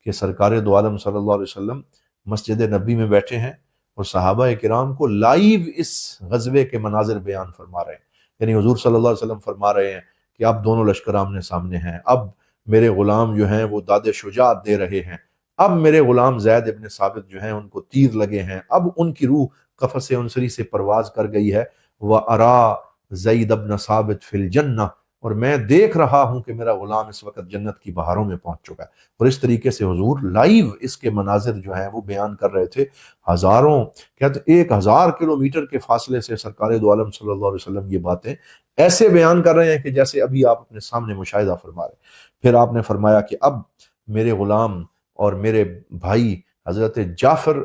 کہ سرکار دو عالم صلی اللہ علیہ وسلم مسجد نبی میں بیٹھے ہیں اور صحابہ کرام کو لائیو اس غزوے کے مناظر بیان فرما رہے ہیں. یعنی حضور صلی اللہ علیہ وسلم فرما رہے ہیں کہ اب دونوں لشکر آمنے سامنے ہیں، اب میرے غلام جو ہیں وہ داد شجاعت دے رہے ہیں، اب میرے غلام زید ابن ثابت جو ہیں ان کو تیر لگے ہیں، اب ان کی روح قفس انصری سے پرواز کر گئی ہے. وَأَرَى زید ابن ثابت فی الجنہ، اور میں دیکھ رہا ہوں کہ میرا غلام اس وقت جنت کی بہاروں میں پہنچ چکا ہے. اور اس طریقے سے حضور لائیو اس کے مناظر جو ہیں وہ بیان کر رہے تھے. ہزاروں کہتے 1,000 کلومیٹر کے فاصلے سے سرکار دو عالم صلی اللہ علیہ وسلم یہ باتیں ایسے بیان کر رہے ہیں کہ جیسے ابھی آپ اپنے سامنے مشاہدہ فرما رہے ہیں. پھر آپ نے فرمایا کہ اب میرے غلام اور میرے بھائی حضرت جعفر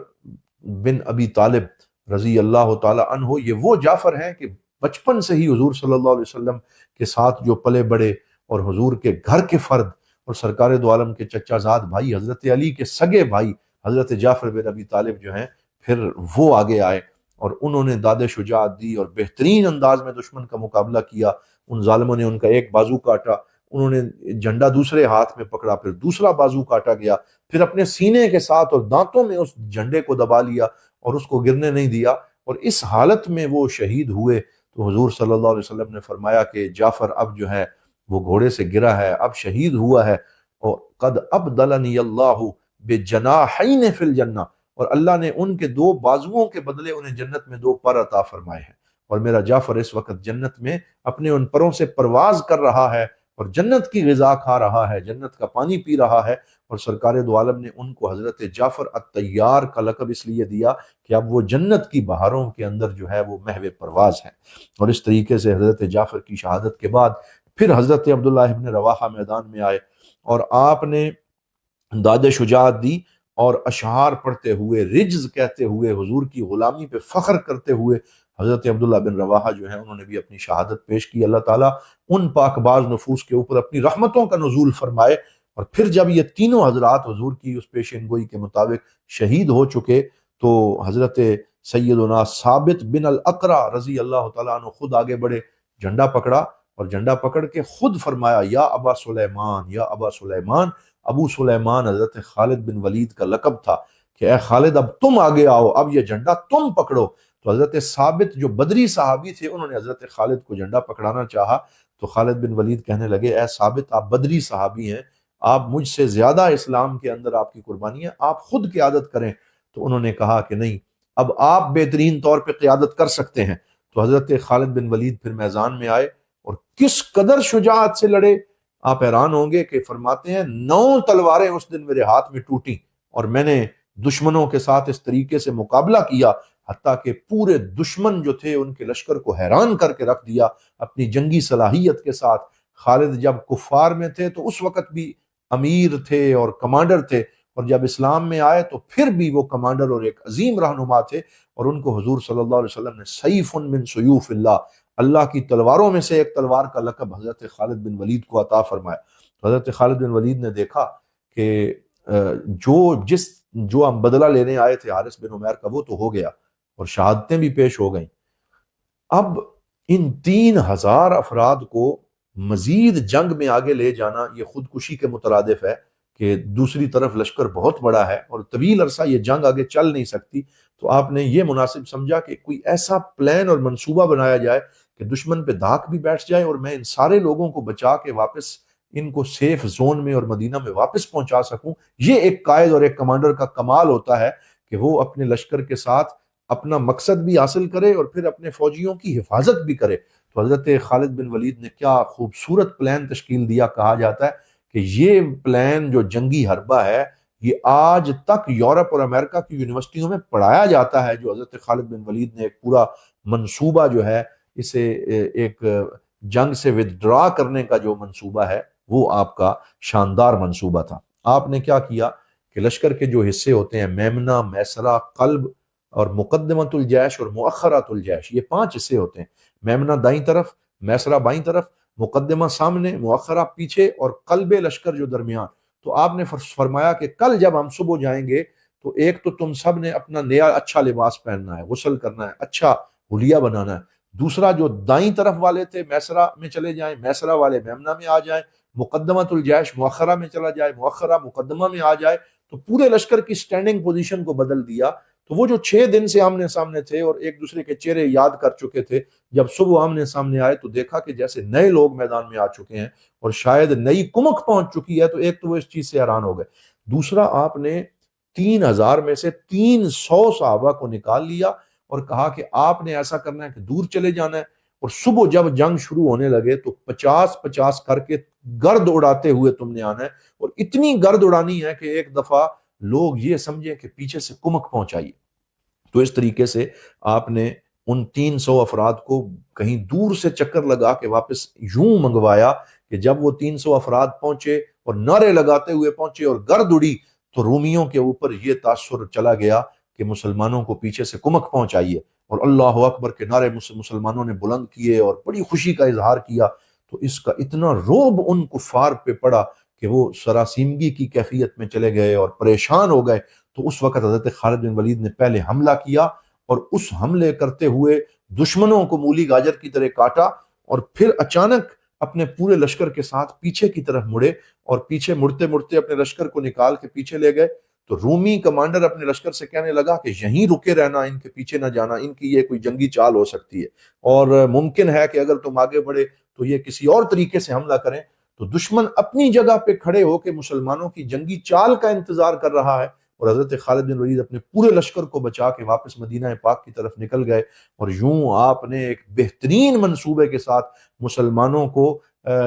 بن ابی طالب رضی اللہ تعالی عنہ، یہ وہ جعفر ہیں کہ بچپن سے ہی حضور صلی اللہ علیہ وسلم کے ساتھ جو پلے بڑے اور حضور کے گھر کے فرد، اور سرکار دو عالم کے چچا زاد بھائی حضرت علی کے سگے بھائی حضرت جعفر بن ابی طالب جو ہیں، پھر وہ آگے آئے اور انہوں نے داد شجاعت دی اور بہترین انداز میں دشمن کا مقابلہ کیا. ان ظالموں نے ان کا ایک بازو کاٹا، انہوں نے جھنڈا دوسرے ہاتھ میں پکڑا، پھر دوسرا بازو کاٹا گیا، پھر اپنے سینے کے ساتھ اور دانتوں میں اس جھنڈے کو دبا لیا اور اس کو گرنے نہیں دیا، اور اس حالت میں وہ شہید ہوئے. تو حضور صلی اللہ علیہ وسلم نے فرمایا کہ جعفر اب جو ہے وہ گھوڑے سے گرا ہے، اب شہید ہوا ہے، اور قد ابدلنی اللہ بجناحین فی الجنہ، اور اللہ نے ان کے 2 بازوؤں کے بدلے انہیں جنت میں 2 پر عطا فرمائے ہیں، اور میرا جعفر اس وقت جنت میں اپنے ان پروں سے پرواز کر رہا ہے اور جنت کی غذا کھا رہا ہے، جنت کا پانی پی رہا ہے۔ اور سرکار دو عالم نے ان کو حضرت جعفر الطیار کا لقب اس لیے دیا کہ اب وہ جنت کی بہاروں کے اندر جو ہے وہ محو پرواز ہے۔ اور اس طریقے سے حضرت جعفر کی شہادت کے بعد پھر حضرت عبداللہ ابن رواحہ میدان میں آئے، اور آپ نے داد شجاعت دی، اور اشعار پڑھتے ہوئے، رجز کہتے ہوئے، حضور کی غلامی پہ فخر کرتے ہوئے حضرت عبداللہ بن رواحہ جو ہیں انہوں نے بھی اپنی شہادت پیش کی۔ اللہ تعالیٰ ان پاک باز نفوس کے اوپر اپنی رحمتوں کا نزول فرمائے۔ اور پھر جب یہ تینوں حضرات حضور کی اس پیشین گوئی کے مطابق شہید ہو چکے تو حضرت سیدنا ثابت بن الاقرع رضی اللہ تعالیٰ عنہ خود آگے بڑھے، جھنڈا پکڑا، اور جھنڈا پکڑ کے خود فرمایا یا ابا سلیمان، یا ابا سلیمان۔ ابو سلیمان حضرت خالد بن ولید کا لقب تھا کہ اے خالد اب تم آگے آؤ، اب یہ جھنڈا تم پکڑو۔ تو حضرت ثابت جو بدری صحابی تھے انہوں نے حضرت خالد کو جھنڈا پکڑانا چاہا، تو خالد بن ولید کہنے لگے اے ثابت آپ بدری صحابی ہیں، آپ مجھ سے زیادہ اسلام کے اندر آپ کی قربانی ہے، آپ خود قیادت کریں۔ تو انہوں نے کہا کہ نہیں، اب آپ بہترین طور پہ قیادت کر سکتے ہیں۔ تو حضرت خالد بن ولید پھر میدان میں آئے اور کس قدر شجاعت سے لڑے، آپ حیران ہوں گے کہ فرماتے ہیں 9 تلواریں اس دن میرے ہاتھ میں ٹوٹیں، اور میں نے دشمنوں کے ساتھ اس طریقے سے مقابلہ کیا حتیٰ کہ پورے دشمن جو تھے ان کے لشکر کو حیران کر کے رکھ دیا اپنی جنگی صلاحیت کے ساتھ۔ خالد جب کفار میں تھے تو اس وقت بھی امیر تھے اور کمانڈر تھے، اور جب اسلام میں آئے تو پھر بھی وہ کمانڈر اور ایک عظیم رہنما تھے، اور ان کو حضور صلی اللہ علیہ وسلم نے سیف من سیوف اللہ، اللہ کی تلواروں میں سے ایک تلوار کا لقب حضرت خالد بن ولید کو عطا فرمایا۔ حضرت خالد بن ولید نے دیکھا کہ جو ہم بدلہ لینے آئے تھے حارث بن عمیر کا وہ تو ہو گیا، اور شہادتیں بھی پیش ہو گئیں، اب ان 3000 افراد کو مزید جنگ میں آگے لے جانا یہ خودکشی کے مترادف ہے کہ دوسری طرف لشکر بہت بڑا ہے اور طویل عرصہ یہ جنگ آگے چل نہیں سکتی۔ تو آپ نے یہ مناسب سمجھا کہ کوئی ایسا پلان اور منصوبہ بنایا جائے کہ دشمن پہ دھاک بھی بیٹھ جائے اور میں ان سارے لوگوں کو بچا کے واپس ان کو سیف زون میں اور مدینہ میں واپس پہنچا سکوں۔ یہ ایک قائد اور ایک کمانڈر کا کمال ہوتا ہے کہ وہ اپنے لشکر کے ساتھ اپنا مقصد بھی حاصل کرے اور پھر اپنے فوجیوں کی حفاظت بھی کرے۔ تو حضرت خالد بن ولید نے کیا خوبصورت پلان تشکیل دیا، کہا جاتا ہے کہ یہ پلان جو جنگی حربہ ہے یہ آج تک یورپ اور امریکہ کی یونیورسٹیوں میں پڑھایا جاتا ہے، جو حضرت خالد بن ولید نے ایک پورا منصوبہ جو ہے اسے ایک جنگ سے ودڈرا کرنے کا جو منصوبہ ہے وہ آپ کا شاندار منصوبہ تھا۔ آپ نے کیا کیا کہ لشکر کے جو حصے ہوتے ہیں میمنہ، میسرہ، قلب اور مقدمۃ الجیش اور مؤخرۃ الجیش، یہ 5 حصے ہوتے ہیں، میمنہ دائیں طرف، میسرہ بائیں طرف، مقدمہ سامنے، مؤخرہ پیچھے، اور قلب لشکر جو درمیان۔ تو آپ نے فرمایا کہ کل جب ہم صبح جائیں گے تو ایک تو تم سب نے اپنا نیا اچھا لباس پہننا ہے، غسل کرنا ہے، اچھا حلیہ بنانا ہے۔ دوسرا جو دائیں طرف والے تھے میسرہ میں چلے جائیں، میسرہ والے میمنہ میں آ جائیں، مقدمۃ الجیش مؤخرہ میں چلا جائے، مؤخرہ مقدمہ میں آ جائے۔ تو پورے لشکر کی سٹینڈنگ پوزیشن کو بدل دیا۔ تو وہ جو 6 دن سے آمنے سامنے تھے اور ایک دوسرے کے چہرے یاد کر چکے تھے، جب صبح آمنے سامنے آئے تو دیکھا کہ جیسے نئے لوگ میدان میں آ چکے ہیں اور شاید نئی کمک پہنچ چکی ہے۔ تو ایک تو وہ اس چیز سے حیران ہو گئے، دوسرا آپ نے 3000 میں سے 300 صحابہ کو نکال لیا اور کہا کہ آپ نے ایسا کرنا ہے کہ دور چلے جانا ہے، اور صبح جب جنگ شروع ہونے لگے تو 50-50 کر کے گرد اڑاتے ہوئے تم نے آنا ہے، اور اتنی گرد اڑانی ہے کہ ایک دفعہ لوگ یہ سمجھیں کہ پیچھے سے کمک پہنچائیے۔ تو اس طریقے سے آپ نے ان 300 افراد کو کہیں دور سے چکر لگا کے واپس یوں منگوایا کہ جب وہ 300 افراد پہنچے اور نعرے لگاتے ہوئے پہنچے اور گرد اڑی تو رومیوں کے اوپر یہ تاثر چلا گیا کہ مسلمانوں کو پیچھے سے کمک پہنچائیے، اور اللہ اکبر کے نعرے مسلمانوں نے بلند کیے اور بڑی خوشی کا اظہار کیا۔ تو اس کا اتنا رعب ان کفار پہ پڑا کہ وہ سراسیمگی کی کیفیت میں چلے گئے اور پریشان ہو گئے۔ تو اس وقت حضرت خالد بن ولید نے پہلے حملہ کیا، اور اس حملے کرتے ہوئے دشمنوں کو مولی گاجر کی طرح کاٹا، اور پھر اچانک اپنے پورے لشکر کے ساتھ پیچھے کی طرف مڑے، اور پیچھے مڑتے مڑتے اپنے لشکر کو نکال کے پیچھے لے گئے۔ تو رومی کمانڈر اپنے لشکر سے کہنے لگا کہ یہیں رکے رہنا، ان کے پیچھے نہ جانا، ان کی یہ کوئی جنگی چال ہو سکتی ہے اور ممکن ہے کہ اگر تم آگے بڑھے تو یہ کسی اور طریقے سے حملہ کریں۔ تو دشمن اپنی جگہ پہ کھڑے ہو کے مسلمانوں کی جنگی چال کا انتظار کر رہا ہے، اور حضرت خالد بن ولید اپنے پورے لشکر کو بچا کے واپس مدینہ پاک کی طرف نکل گئے، اور یوں آپ نے ایک بہترین منصوبے کے ساتھ مسلمانوں کو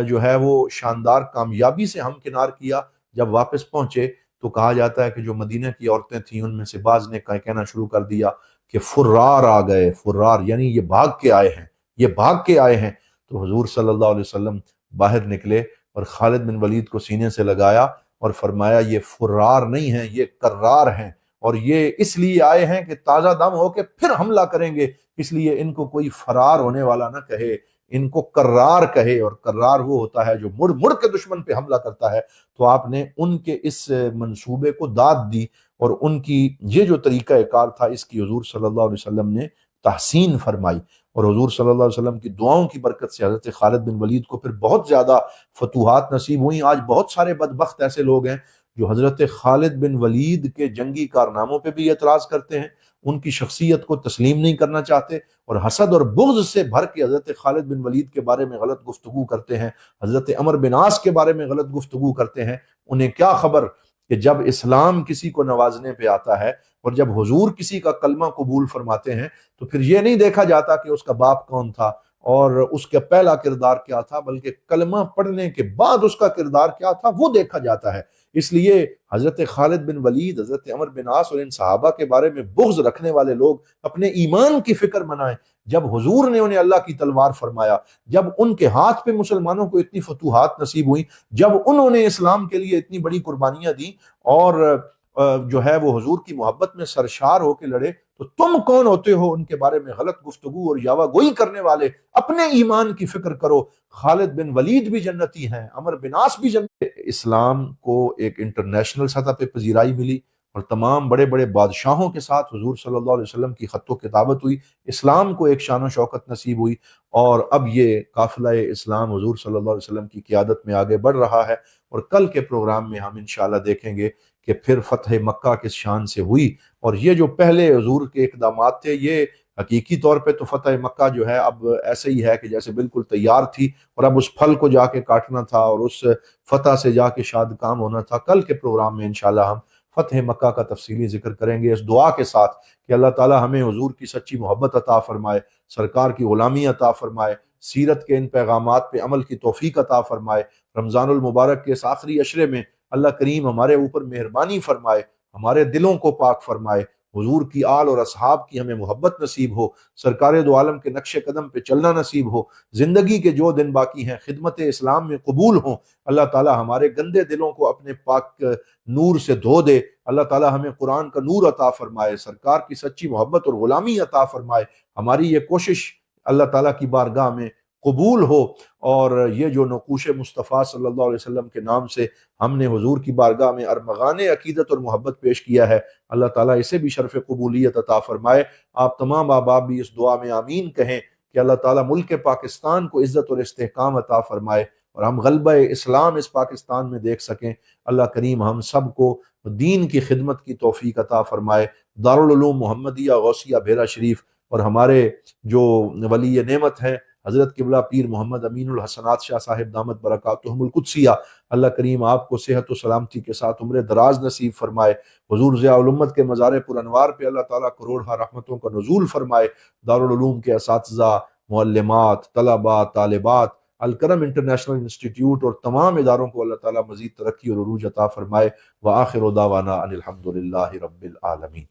جو ہے وہ شاندار کامیابی سے ہمکنار کیا۔ جب واپس پہنچے تو کہا جاتا ہے کہ جو مدینہ کی عورتیں تھیں ان میں سے بعض نے کہنا شروع کر دیا کہ فرار آ گئے، فرار یعنی یہ بھاگ کے آئے ہیں، یہ بھاگ کے آئے ہیں۔ تو حضور صلی اللہ علیہ وسلم باہر نکلے اور خالد بن ولید کو سینے سے لگایا اور فرمایا یہ فرار نہیں ہیں، یہ کرار ہیں، اور یہ اس لیے آئے ہیں کہ تازہ دم ہو کے پھر حملہ کریں گے، اس لیے ان کو کوئی فرار ہونے والا نہ کہے، ان کو کرار کہے، اور کرار وہ ہوتا ہے جو مڑ مڑ کے دشمن پہ حملہ کرتا ہے۔ تو آپ نے ان کے اس منصوبے کو داد دی، اور ان کی یہ جو طریقہ کار تھا اس کی حضور صلی اللہ علیہ وسلم نے تحسین فرمائی، اور حضور صلی اللہ علیہ وسلم کی دعاؤں کی برکت سے حضرت خالد بن ولید کو پھر بہت زیادہ فتوحات نصیب ہوئیں۔ آج بہت سارے بدبخت ایسے لوگ ہیں جو حضرت خالد بن ولید کے جنگی کارناموں پہ بھی اعتراض کرتے ہیں، ان کی شخصیت کو تسلیم نہیں کرنا چاہتے، اور حسد اور بغض سے بھر کے حضرت خالد بن ولید کے بارے میں غلط گفتگو کرتے ہیں، حضرت عمر بن عاص کے بارے میں غلط گفتگو کرتے ہیں۔ انہیں کیا خبر کہ جب اسلام کسی کو نوازنے پہ آتا ہے اور جب حضور کسی کا کلمہ قبول فرماتے ہیں تو پھر یہ نہیں دیکھا جاتا کہ اس کا باپ کون تھا اور اس کا پہلا کردار کیا تھا، بلکہ کلمہ پڑھنے کے بعد اس کا کردار کیا تھا وہ دیکھا جاتا ہے۔ اس لیے حضرت خالد بن ولید، حضرت عمر بن عاص اور ان صحابہ کے بارے میں بغض رکھنے والے لوگ اپنے ایمان کی فکر منائیں۔ جب حضور نے انہیں اللہ کی تلوار فرمایا، جب ان کے ہاتھ پہ مسلمانوں کو اتنی فتوحات نصیب ہوئیں، جب انہوں نے اسلام کے لیے اتنی بڑی قربانیاں دیں اور جو ہے وہ حضور کی محبت میں سرشار ہو کے لڑے، تو تم کون ہوتے ہو ان کے بارے میں غلط گفتگو اور یاوہ گوئی کرنے والے؟ اپنے ایمان کی فکر کرو۔ خالد بن ولید بھی جنتی ہیں، عمر بن عاص بھی جنتی۔ اسلام کو ایک انٹرنیشنل سطح پہ پذیرائی ملی، اور تمام بڑے بڑے بادشاہوں کے ساتھ حضور صلی اللہ علیہ وسلم کی خط و کتابت ہوئی، اسلام کو ایک شان و شوکت نصیب ہوئی، اور اب یہ قافلہ اسلام حضور صلی اللہ علیہ وسلم کی قیادت میں آگے بڑھ رہا ہے۔ اور کل کے پروگرام میں ہم انشاءاللہ دیکھیں گے کہ پھر فتح مکہ کس شان سے ہوئی، اور یہ جو پہلے حضور کے اقدامات تھے یہ حقیقی طور پہ تو فتح مکہ جو ہے اب ایسے ہی ہے کہ جیسے بالکل تیار تھی، اور اب اس پھل کو جا کے کاٹنا تھا اور اس فتح سے جا کے شاد کام ہونا تھا۔ کل کے پروگرام میں انشاءاللہ ہم فتح مکہ کا تفصیلی ذکر کریں گے، اس دعا کے ساتھ کہ اللہ تعالی ہمیں حضور کی سچی محبت عطا فرمائے، سرکار کی غلامی عطا فرمائے، سیرت کے ان پیغامات پہ عمل کی توفیق عطا فرمائے۔ رمضان المبارک کے اس آخری عشرے میں اللہ کریم ہمارے اوپر مہربانی فرمائے، ہمارے دلوں کو پاک فرمائے، حضور کی آل اور اصحاب کی ہمیں محبت نصیب ہو، سرکار دو عالم کے نقش قدم پہ چلنا نصیب ہو، زندگی کے جو دن باقی ہیں خدمت اسلام میں قبول ہوں۔ اللہ تعالی ہمارے گندے دلوں کو اپنے پاک نور سے دھو دے، اللہ تعالی ہمیں قرآن کا نور عطا فرمائے، سرکار کی سچی محبت اور غلامی عطا فرمائے۔ ہماری یہ کوشش اللہ تعالیٰ کی بارگاہ میں قبول ہو، اور یہ جو نقوش مصطفیٰ صلی اللہ علیہ وسلم کے نام سے ہم نے حضور کی بارگاہ میں ارمغان عقیدت اور محبت پیش کیا ہے، اللہ تعالیٰ اسے بھی شرف قبولیت عطا فرمائے۔ آپ تمام احباب بھی اس دعا میں آمین کہیں کہ اللہ تعالیٰ ملک پاکستان کو عزت اور استحکام عطا فرمائے، اور ہم غلبہ اسلام اس پاکستان میں دیکھ سکیں۔ اللہ کریم ہم سب کو دین کی خدمت کی توفیق عطا فرمائے۔ دارالعلوم محمدیہ غوثیہ بھیرا شریف اور ہمارے جو ولی نعمت ہیں حضرت قبلہ پیر محمد امین الحسنات شاہ صاحب دامت برکاتہم القدسیہ، اللہ کریم آپ کو صحت و سلامتی کے ساتھ عمر دراز نصیب فرمائے۔ حضور ضیاء الامت کے مزار پر انوار پہ اللہ تعالیٰ کروڑہ رحمتوں کا نزول فرمائے۔ دارالعلوم کے اساتذہ، معلمات، طلباء، طالبات، الکرم انٹرنیشنل انسٹیٹیوٹ اور تمام اداروں کو اللہ تعالیٰ مزید ترقی اور عروج عطا فرمائے۔ وآخر دعوانا ان الحمد للہ رب العالمین۔